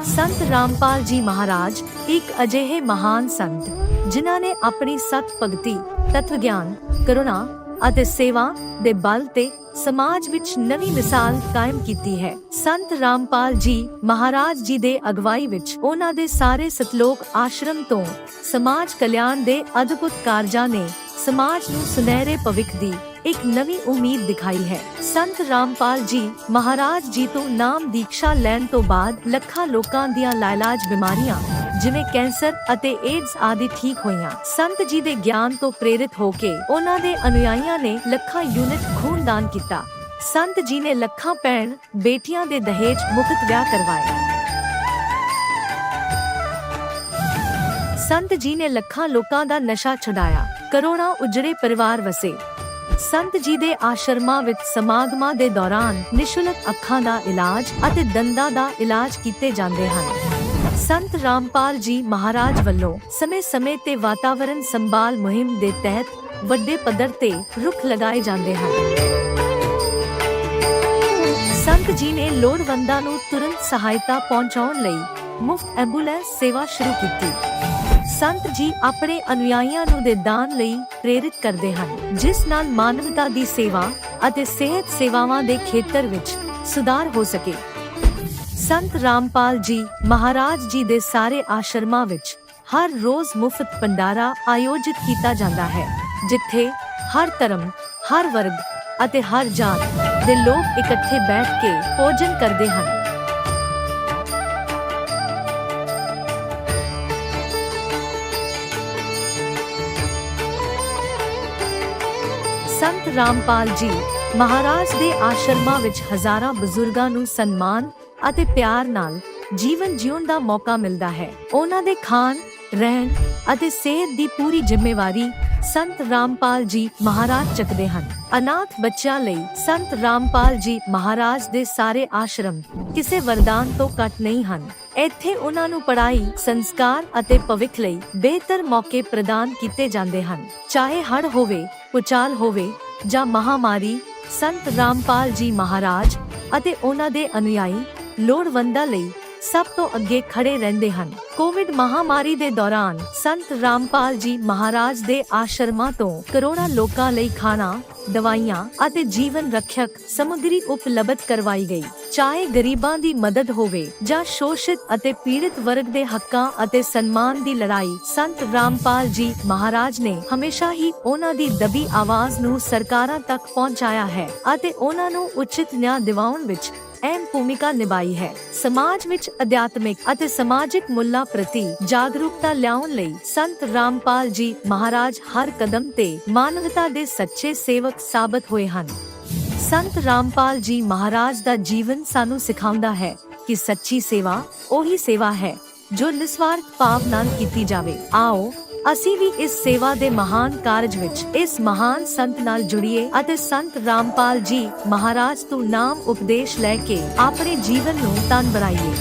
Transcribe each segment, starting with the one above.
संत रामपाल जी महाराज एक अजिहे महान संत जिन्हां ने अपनी सत भगती, तत्व ज्ञान, करुणा ਅਤੇ सेवा ਦੇ बल ਤੇ समाज ਵਿੱਚ ਨਵੀਂ ਮਿਸਾਲ ਕਾਇਮ ਕੀਤੀ ਹੈ। ਸੰਤ ਰਾਮਪਾਲ ਜੀ ਮਹਾਰਾਜ ਜੀ ਦੇ ਅਗਵਾਈ ਵਿੱਚ ਉਹਨਾਂ ਦੇ ਸਾਰੇ ਸਤਲੋਕ ਆਸ਼ਰਮ ਤੋਂ ਸਮਾਜ ਕਲਿਆਣ ਦੇ ਅਦਭੁਤ ਕਾਰਜਾਂ ਨੇ ਸਮਾਜ ਨੂੰ ਸੁਨਹਿਰੇ ਭਵਿੱਖ ਦੀ ਇੱਕ ਨਵੀਂ ਉਮੀਦ ਦਿਖਾਈ ਹੈ। ਸੰਤ ਰਾਮਪਾਲ ਜੀ ਮਹਾਰਾਜ ਜੀ ਤੋਂ ਨਾਮ ਦੀਕਸ਼ਾ ਲੈਣ ਤੋਂ ਬਾਅਦ ਲੱਖਾਂ ਲੋਕਾਂ ਦੀਆਂ ਲਾਇਲਾਜ ਬਿਮਾਰੀਆਂ ਜਿਵੇਂ ਕੈਂਸਰ ਅਤੇ ਏਡਜ਼ ਆਦਿ ਠੀਕ ਹੋਈਆਂ। ਸੰਤ ਜੀ ਦੇ ਗਿਆਨ ਤੋਂ ਪ੍ਰੇਰਿਤ ਹੋ ਕੇ ਉਹਨਾਂ ਦੇ ਅਨੁਯਾਈਆਂ ਨੇ ਲੱਖਾਂ ਯੂਨਿਟ ਖੂਨ ਦਾਨ ਕੀਤਾ। ਸੰਤ ਜੀ ਨੇ ਲੱਖਾਂ ਭੈਣ ਬੇਟੀਆਂ ਦੇ ਦਹੇਜ ਮੁਫਤ ਵਿਆਹ ਕਰਵਾਏ। ਸੰਤ ਜੀ ਨੇ ਲੱਖਾਂ ਲੋਕਾਂ ਦਾ ਨਸ਼ਾ ਛੁਡਾਇਆ, ਕਰੋੜਾਂ ਉਜੜੇ ਪਰਿਵਾਰ ਵਸੇ। ਸੰਤ ਜੀ ਦੇ ਆਸ਼ਰਮਾਂ ਵਿੱਚ ਸਮਾਗਮਾਂ ਦੇ ਦੌਰਾਨ ਨਿਸ਼ੁਲਕ ਅੱਖਾਂ ਦਾ ਇਲਾਜ ਅਤੇ ਦੰਦਾਂ ਦਾ ਇਲਾਜ ਕੀਤੇ ਜਾਂਦੇ ਹਨ। ਸੰਤ ਰਾਮਪਾਲ ਜੀ ਮਹਾਰਾਜ ਵੱਲੋਂ ਸਮੇਂ-ਸਮੇਂ ਤੇ ਵਾਤਾਵਰਣ ਸੰਭਾਲ ਮੁਹਿੰਮ ਦੇ ਤਹਿਤ ਵੱਡੇ ਪੱਧਰ ਤੇ ਰੁੱਖ ਲਗਾਏ ਜਾਂਦੇ ਹਨ। ਸੰਤ ਜੀ ਨੇ ਲੋੜਵੰਦਾਂ ਨੂੰ ਤੁਰੰਤ ਸਹਾਇਤਾ ਪਹੁੰਚਾਉਣ ਲਈ ਮੁਫਤ ਐਂਬੂਲੈਂਸ ਸੇਵਾ ਸ਼ੁਰੂ ਕੀਤੀ। ਸੰਤ ਜੀ ਆਪਣੇ ਅਨੁਯਾਈਆਂ ਨੂੰ ਦੇ ਦਾਨ ਲਈ ਪ੍ਰੇਰਿਤ ਕਰਦੇ ਹਨ, ਜਿਸ ਨਾਲ ਮਾਨਵਤਾ ਦੀ ਸੇਵਾ ਅਤੇ ਸਿਹਤ ਸੇਵਾਵਾਂ ਦੇ ਖੇਤਰ ਵਿੱਚ ਸੁਧਾਰ ਹੋ ਸਕੇ। ਸੰਤ ਰਾਮਪਾਲ ਜੀ ਮਹਾਰਾਜ ਜੀ ਦੇ ਸਾਰੇ ਆਸ਼ਰਮਾਂ ਵਿੱਚ ਹਰ ਰੋਜ਼ ਮੁਫਤ ਭੰਡਾਰਾ ਆਯੋਜਿਤ ਕੀਤਾ ਜਾਂਦਾ ਹੈ, ਜਿੱਥੇ ਹਰ ਧਰਮ, ਹਰ ਵਰਗ ਅਤੇ ਹਰ ਜਾਤ ਦੇ ਲੋਕ ਇਕੱਠੇ ਬੈਠ ਕੇ ਭੋਜਨ ਕਰਦੇ ਹਨ। ਸੰਤ ਰਾਮਪਾਲ ਜੀ ਮਹਾਰਾਜ ਦੇ ਆਸ਼ਰਮਾਂ ਵਿੱਚ ਹਜ਼ਾਰਾਂ ਬਜ਼ੁਰਗਾਂ ਨੂੰ ਸਨਮਾਨ ਅਤੇ ਪਿਆਰ ਨਾਲ ਜੀਵਨ ਜਿਉਣ ਦਾ ਮੌਕਾ ਮਿਲਦਾ ਹੈ। ਉਹਨਾਂ ਦੇ ਖਾਣ, ਰਹਿਣ ਅਤੇ ਸਿਹਤ ਦੀ ਪੂਰੀ ਜ਼ਿੰਮੇਵਾਰੀ ਸੰਤ ਰਾਮਪਾਲ ਜੀ ਮਹਾਰਾਜ ਚੱਕਦੇ ਹਨ। ਅਨਾਥ ਬੱਚਿਆਂ ਲਈ ਸੰਤ ਰਾਮਪਾਲ ਜੀ ਮਹਾਰਾਜ ਦੇ ਸਾਰੇ ਆਸ਼ਰਮ ਕਿਸੇ ਵਰਦਾਨ ਤੋਂ ਘੱਟ ਨਹੀਂ ਹਨ। ਇੱਥੇ ਉਹਨਾਂ ਨੂੰ ਪੜ੍ਹਾਈ, ਸੰਸਕਾਰ ਅਤੇ ਭਵਿੱਖ ਲਈ ਬਿਹਤਰ ਮੌਕੇ ਪ੍ਰਦਾਨ ਕੀਤੇ ਜਾਂਦੇ ਹਨ। ਚਾਹੇ ਹੜ੍ਹ ਹੋਵੇ, ਭੂਚਾਲ ਹੋਵੇ ਜਾਂ ਮਹਾਮਾਰੀ, ਸੰਤ ਰਾਮਪਾਲ ਜੀ ਮਹਾਰਾਜ ਅਤੇ ਉਹਨਾਂ ਦੇ ਅਨੁਯਾਈ ਲੋੜਵੰਦਾਂ ਲਈ ਸਭ ਤੋਂ ਅੱਗੇ ਖੜੇ ਰਹਿੰਦੇ ਹਨ। ਕੋਵਿਡ ਮਹਾਮਾਰੀ ਦੇ ਦੌਰਾਨ ਸੰਤ ਰਾਮਪਾਲ ਜੀ ਮਹਾਰਾਜ ਦੇ ਆਸ਼ਰਮਾਂ ਤੋਂ ਕਰੋੜਾਂ ਲੋਕਾਂ ਲਈ ਖਾਣਾ, ਦਵਾਈਆਂ ਅਤੇ ਜੀਵਨ ਰੱਖਿਅਕ ਸਮੱਗਰੀ ਉਪਲਬਧ ਕਰਵਾਈ ਗਈ। ਚਾਹੇ ਗਰੀਬਾਂ ਦੀ ਮਦਦ ਹੋਵੇ ਜਾਂ ਸ਼ੋਸ਼ਿਤ ਅਤੇ ਪੀੜਿਤ ਵਰਗ ਦੇ ਹੱਕਾਂ ਅਤੇ ਸਨਮਾਨ ਦੀ ਲੜਾਈ, ਸੰਤ ਰਾਮਪਾਲ ਜੀ ਮਹਾਰਾਜ ਨੇ ਹਮੇਸ਼ਾ ਹੀ ਉਹਨਾਂ ਦੀ ਦਬੀ ਆਵਾਜ਼ ਨੂੰ ਸਰਕਾਰਾਂ ਤੱਕ ਪਹੁੰਚਾਇਆ ਹੈ ਅਤੇ ਉਹਨਾਂ ਨੂੰ ਉਚਿਤ ਨਿਆਂ ਦਿਵਾਉਣ ਵਿੱਚ ਅਹਿਮ ਭੂਮਿਕਾ ਨਿਭਾਈ ਹੈ। ਸਮਾਜ ਵਿੱਚ ਅਧਿਆਤਮਿਕ ਅਤੇ ਸਮਾਜਿਕ ਮੁੱਲਾਂ ਪ੍ਰਤੀ ਜਾਗਰੂਕਤਾ ਲਿਆਉਣ ਲਈ ਸੰਤ ਰਾਮਪਾਲ ਜੀ ਮਹਾਰਾਜ ਹਰ ਕਦਮ ਤੇ ਮਾਨਵਤਾ ਦੇ ਸੱਚੇ ਸੇਵਕ ਸਾਬਤ ਹੋਏ ਹਨ। ਸੰਤ ਰਾਮਪਾਲ ਜੀ ਮਹਾਰਾਜ ਦਾ ਜੀਵਨ ਸਾਨੂੰ ਸਿਖਾਉਂਦਾ ਹੈ ਕਿ ਸੱਚੀ ਸੇਵਾ ਉਹੀ ਸੇਵਾ ਹੈ ਜੋ ਨਿਸਵਾਰਥ ਭਾਵ ਨਾਲ ਕੀਤੀ ਜਾਵੇ। ਆਓ ਅਸੀਂ ਵੀ ਇਸ ਸੇਵਾ ਦੇ ਮਹਾਨ ਕਾਰਜ ਵਿੱਚ ਇਸ ਮਹਾਨ ਸੰਤ ਨਾਲ ਜੁੜੀਏ ਅਤੇ ਸੰਤ ਰਾਮਪਾਲ ਜੀ ਮਹਾਰਾਜ ਤੋਂ ਨਾਮ ਉਪਦੇਸ਼ ਲੈ ਕੇ ਆਪਣੇ ਜੀਵਨ ਨੂੰ ਧਨ ਬਣਾਈਏ।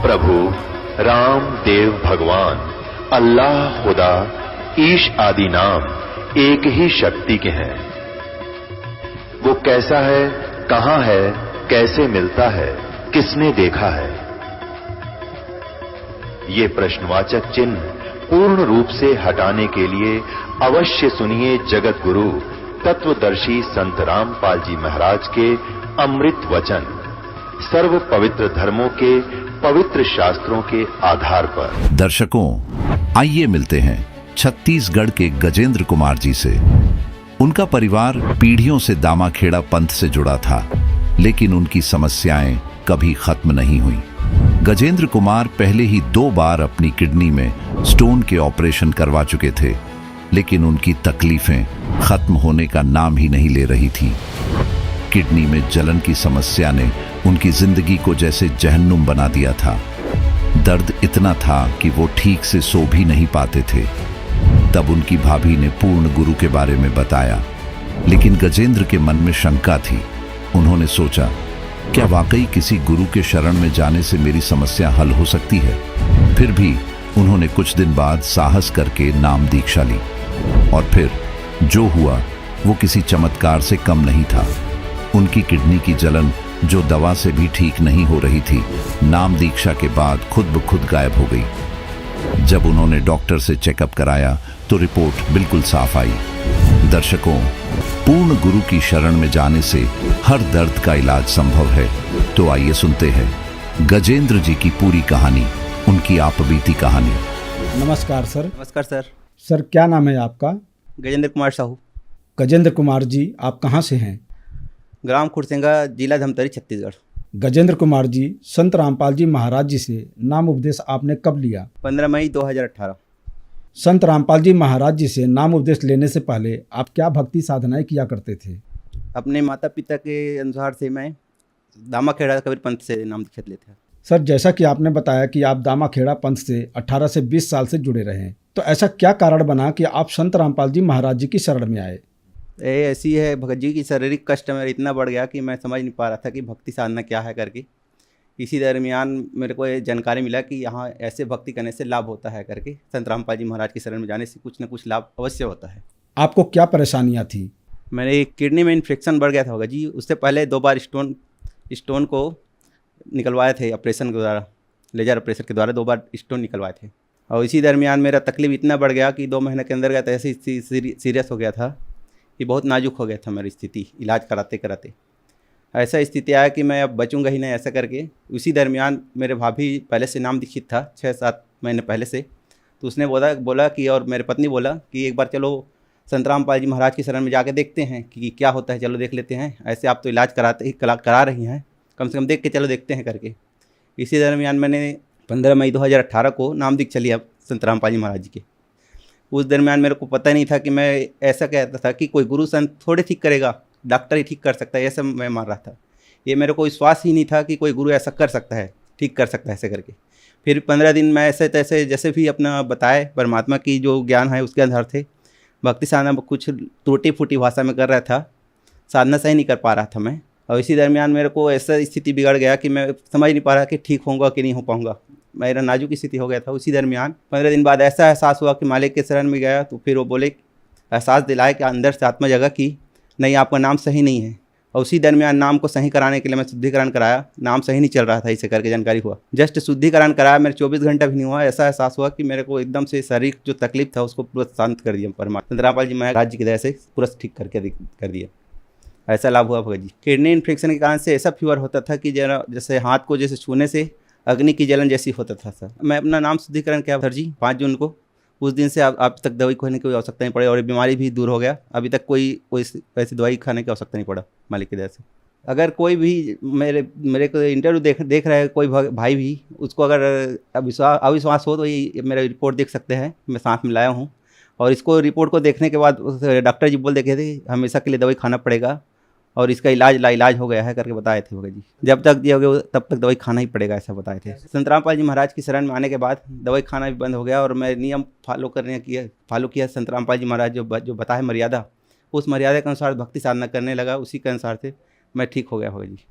प्रभु राम देव भगवान अल्लाह खुदा ईश आदि नाम एक ही शक्ति के हैं। वो कैसा है, कहां है, कैसे मिलता है, किसने देखा है? ये प्रश्नवाचक चिन्ह पूर्ण रूप से हटाने के लिए अवश्य सुनिए जगत गुरु तत्वदर्शी संत रामपाल जी महाराज के अमृत वचन, सर्व पवित्र धर्मों के पवित्र शास्त्रों के आधार पर। दर्शकों, आइए मिलते हैं छत्तीसगढ़ के गजेंद्र कुमार जी से। उनका परिवार पीढ़ियों से दामाखेड़ा पंथ से जुड़ा था, लेकिन उनकी समस्याएं कभी खत्म नहीं हुई। गजेंद्र कुमार पहले ही 2 बार अपनी किडनी में स्टोन के ऑपरेशन करवा चुके थे, लेकिन उनकी तकलीफें खत्म होने का नाम ही नहीं ले रही थी। किडनी में जलन की समस्या ने उनकी जिंदगी को जैसे जहन्नुम बना दिया था। दर्द इतना था कि वो ठीक से सो भी नहीं पाते थे। तब उनकी भाभी ने पूर्ण गुरु के बारे में बताया, लेकिन गजेंद्र के मन में शंका थी। उन्होंने सोचा, क्या वाकई किसी गुरु के शरण में जाने से मेरी समस्या हल हो सकती है? फिर भी उन्होंने कुछ दिन बाद साहस करके नाम दीक्षा ली, और फिर जो हुआ वो किसी चमत्कार से कम नहीं था। उनकी किडनी की जलन, जो दवा से भी ठीक नहीं हो रही थी, नाम दीक्षा के बाद खुद ब खुद गायब हो गई। जब उन्होंने डॉक्टर से चेकअप कराया तो रिपोर्ट बिल्कुल साफ आई। दर्शकों, पूर्ण गुरु की शरण में जाने से हर दर्द का इलाज संभव है। तो आइए सुनते हैं गजेंद्र जी की पूरी कहानी, उनकी आपबीती कहानी। नमस्कार सर। नमस्कार सर। सर, क्या नाम है आपका? गजेंद्र कुमार साहू। गजेंद्र कुमार जी, आप कहाँ से हैं? ग्राम खुरसिंगा, जिला धमतरी, छत्तीसगढ़। गजेंद्र कुमार जी, संत रामपाल जी महाराज जी से नाम उपदेश आपने कब लिया? 15 मई 2018। संत रामपाल जी महाराज जी से नाम उपदेश लेने से पहले आप क्या भक्ति साधनाएं किया करते थे? अपने माता पिता के अनुसार से मैं दामाखेड़ा कबीर पंथ से नाम दीक्षा लेते हैं। सर, जैसा कि आपने बताया कि आप दामाखेड़ा पंथ से 18 से 20 साल से जुड़े रहे हैं, तो ऐसा क्या कारण बना कि आप संत रामपाल जी महाराज जी की शरण में आए? ये ऐसी है, भगत जी की शारीरिक कष्ट मेरा इतना बढ़ गया कि मैं समझ नहीं पा रहा था कि भक्ति साधना क्या है करके। इसी दरमियान मेरे को ये जानकारी मिला कि यहाँ ऐसे भक्ति करने से लाभ होता है करके। संत रामपाल जी महाराज की शरण में जाने से कुछ न कुछ लाभ अवश्य होता है। आपको क्या परेशानियाँ थी? मेरे किडनी में इन्फेक्शन बढ़ गया था भगत जी। उससे पहले 2 बार स्टोन को निकलवाए थे ऑपरेशन के द्वारा, लेजर ऑपरेशन के द्वारा 2 बार स्टोन निकलवाए थे। और इसी दरमियान मेरा तकलीफ इतना बढ़ गया कि 2 महीने के अंदर गया था, ऐसे सीरियस हो गया था कि बहुत नाजुक हो गया था मेरी स्थिति इलाज कराते कराते। ऐसा स्थिति आया कि मैं अब बचूंगा ही नहीं ऐसा करके। उसी दरमियान मेरे भाभी पहले से नाम दीक्षित था 6-7 महीने पहले से, तो उसने बोला कि, और मेरे पत्नी बोला कि एक बार चलो संत रामपाल जी महाराज की शरण में जाके देखते हैं कि क्या होता है, चलो देख लेते हैं। ऐसे आप तो इलाज करा रही हैं, कम से कम देख के चलो देखते हैं करके। इसी दरमियान मैंने 15 मई 2018 को नाम दीक्षा लिया संत रामपाल जी महाराज जी के। उस दरमियान मेरे को पता नहीं था कि मैं ऐसा कहता था कि कोई गुरु संत थोड़े ठीक करेगा, डॉक्टर ही ठीक कर सकता है, ऐसा मैं मान रहा था। ये मेरे को विश्वास ही नहीं था कि कोई गुरु ऐसा कर सकता है, ठीक कर सकता है ऐसे करके। फिर 15 दिन मैं ऐसे तैसे जैसे भी अपना बताए परमात्मा की जो ज्ञान है उसके आधार थे भक्ति साधना कुछ टूटी फूटी भाषा में कर रहा था, साधना सही नहीं कर पा रहा था मैं। और इसी दरमियान मेरे को ऐसा स्थिति बिगड़ गया कि मैं समझ नहीं पा रहा कि ठीक होऊंगा कि नहीं हो पाऊंगा। मेरा नाजुक स्थिति हो गया था। उसी दरमियान 15 दिन बाद ऐसा एहसास हुआ कि मालिक के शरण में गया, तो फिर वो बोले, एहसास दिलाए कि अंदर से आत्मा जगह की नहीं, आपका नाम सही नहीं है। और उसी दरमियान नाम को सही कराने के लिए मैं शुद्धिकरण कराया, नाम सही नहीं चल रहा था, इसे करके जानकारी हुआ। जस्ट शुद्धिकरण कराया, मेरे 24 घंटा भी नहीं हुआ, ऐसा एहसास हुआ कि मेरे को एकदम से शारीरिक जो तकलीफ था उसको पूरा शांत कर दिया परमात्मा। संत रामपाल जी महाराज जी की दया से पूरा ठीक करके कर दिया। ऐसा लाभ हुआ भगत जी। किडनी इन्फेक्शन के कारण से ऐसा फीवर होता था कि जैसे हाथ को जैसे छूने से अग्नि की जलन जैसी होता था सर। मैं अपना नाम शुद्धिकरण किया सर जी 5 जून को। उस दिन से अब तक दवाई खाने की आवश्यकता नहीं पड़ी और बीमारी भी दूर हो गया। अभी तक कोई ऐसी दवाई खाने की आवश्यकता नहीं पड़ा मालिक की दया से। अगर कोई भी मेरे को इंटरव्यू देख रहा है कोई भाई भी, उसको अगर अविश्वास हो तो ये मेरा रिपोर्ट देख सकते हैं, मैं साथ में लाया हूँ। और इसको रिपोर्ट को देखने के बाद डॉक्टर जी बोल देखे थे हमेशा के लिए दवाई खाना पड़ेगा और इसका इलाज हो गया है करके बताए थे भगत जी। जब तक ये हो गया तब तक दवाई खाना ही पड़ेगा ऐसा बताए थे। संत रामपाल जी महाराज की शरण में आने के बाद दवाई खाना भी बंद हो गया और मैं नियम फॉलो किया। संत रामपाल जी महाराज जो बताए मर्यादा, उस मर्यादा के अनुसार भक्ति साधना करने लगा, उसी के अनुसार से मैं ठीक हो गया भगत जी।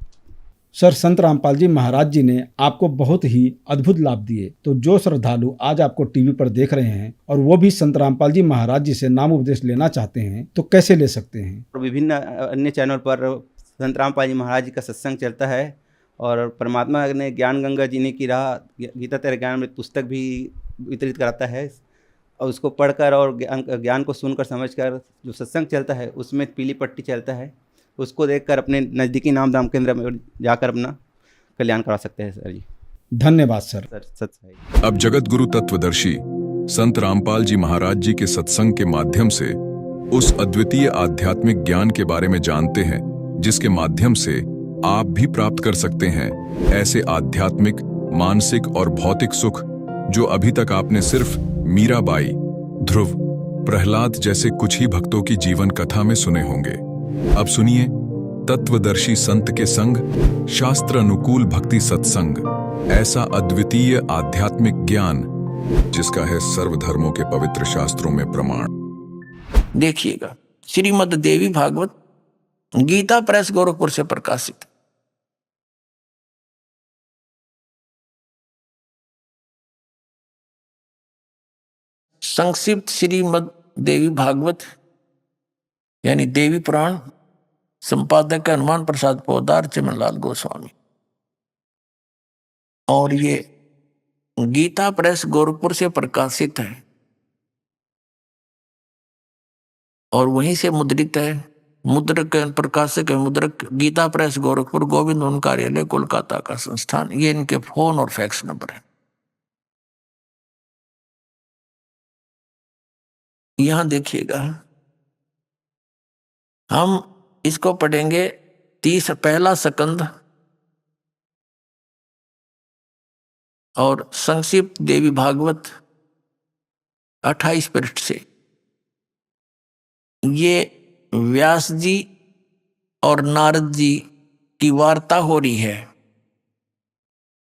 सर, संत रामपाल जी महाराज जी ने आपको बहुत ही अद्भुत लाभ दिए, तो जो श्रद्धालु आज आपको टीवी पर देख रहे हैं और वो भी संत रामपाल जी महाराज जी से नाम उपदेश लेना चाहते हैं तो कैसे ले सकते हैं? विभिन्न अन्य चैनल पर संत रामपाल जी महाराज जी का सत्संग चलता है और परमात्मा ने ज्ञान गंगा जीने की राह गीता तेरे ज्ञान में पुस्तक भी वितरित कराता है और उसको पढ़कर और ज्ञान को सुनकर समझकर जो सत्संग चलता है उसमें पीली पट्टी चलता है, उसको देखकर अपने नज़दीकी नाम दाम केंद्र में जाकर अपना कल्याण करा सकते हैं सर जी। धन्यवाद सर। सत्संग। अब जगत गुरु तत्वदर्शी संत रामपाल जी महाराज जी के सत्संग के माध्यम से उस अद्वितीय आध्यात्मिक ज्ञान के बारे में जानते हैं जिसके माध्यम से आप भी प्राप्त कर सकते हैं ऐसे आध्यात्मिक, मानसिक और भौतिक सुख जो अभी तक आपने सिर्फ मीराबाई, ध्रुव, प्रहलाद जैसे कुछ ही भक्तों की जीवन कथा में सुने होंगे। अब सुनिए तत्वदर्शी संत के संग शास्त्र अनुकूल भक्ति सत्संग, ऐसा अद्वितीय आध्यात्मिक ज्ञान जिसका है सर्वधर्मों के पवित्र शास्त्रों में प्रमाण। देखिएगा, श्रीमद् देवी भागवत गीता प्रेस गोरखपुर से प्रकाशित। संक्षिप्त श्रीमद् देवी भागवत यानी देवी पुराण, संपादक है हनुमान प्रसाद पोदार, चिमनलाल गोस्वामी। और ये गीता प्रेस गोरखपुर से प्रकाशित है और वहीं से मुद्रित है। मुद्रक प्रकाशक है मुद्रक गीता प्रेस गोरखपुर, गोविंद वन कार्यालय, कोलकाता का संस्थान। ये इनके फोन और फैक्स नंबर है। यहां देखिएगा, हम इसको पढ़ेंगे 30 पहला स्कंद और संक्षिप्त देवी भागवत 28 पृष्ठ से। ये व्यास जी और नारद जी की वार्ता हो रही है।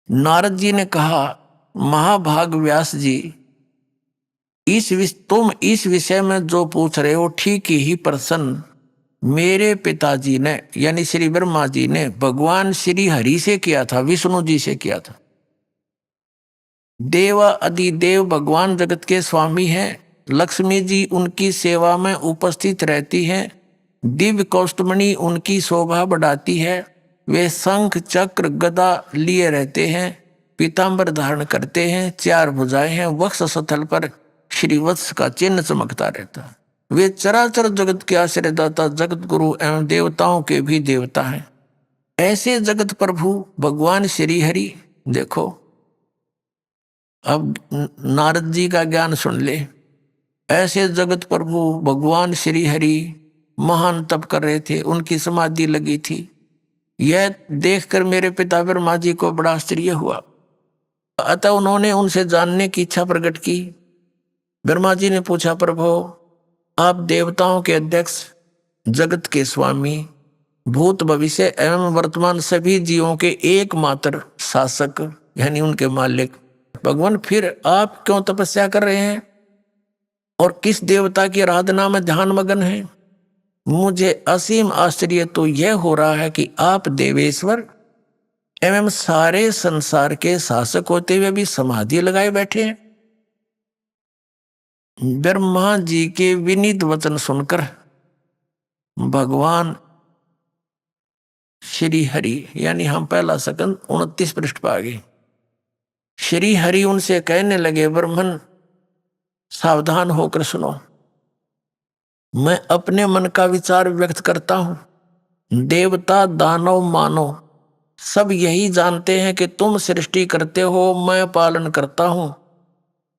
नारद जी ने कहा, महाभाग व्यास जी, तुम इस विषय में जो पूछ रहे हो ठीक ही प्रश्न मेरे पिताजी ने यानी श्री ब्रह्मा जी ने भगवान श्री हरि से किया था, विष्णु जी से किया था। देव अधिदेव भगवान जगत के स्वामी हैं। लक्ष्मी जी उनकी सेवा में उपस्थित रहती हैं। दिव्य कौस्तुमणि उनकी शोभा बढ़ाती है। वे शंख चक्र गदा लिए रहते हैं, पीतांबर धारण करते हैं, 4 भुजाएं हैं, वक्ष स्थल पर श्रीवत्स का चिन्ह चमकता रहता है। वे चराचर जगत के आश्रयदाता, जगत गुरु एवं देवताओं के भी देवता हैं। ऐसे जगत प्रभु भगवान श्री हरि, देखो अब नारद जी का ज्ञान सुन ले। ऐसे जगत प्रभु भगवान श्री हरि महान तप कर रहे थे, उनकी समाधि लगी थी। यह देखकर मेरे पिता ब्रह्मा जी को बड़ा आश्चर्य हुआ। अतः उन्होंने उनसे जानने की इच्छा प्रकट की। ब्रह्मा जी ने पूछा, प्रभु आप देवताओं के अध्यक्ष, जगत के स्वामी, भूत भविष्य एवं वर्तमान सभी जीवों के एकमात्र शासक यानी उनके मालिक भगवान, फिर आप क्यों तपस्या कर रहे हैं और किस देवता की आराधना में ध्यान मगन हैं? मुझे असीम आश्चर्य तो यह हो रहा है कि आप देवेश्वर एवं सारे संसार के शासक होते हुए भी समाधि लगाए बैठे हैं। ब्रह्मा जी के विनीत वचन सुनकर भगवान श्री हरि यानी हम पहला स्कंद 29 पृष्ठ पर आ गए। श्री हरि उनसे कहने लगे, ब्रह्मन सावधान होकर सुनो, मैं अपने मन का विचार व्यक्त करता हूं। देवता, दानव, मानव सब यही जानते हैं कि तुम सृष्टि करते हो, मैं पालन करता हूं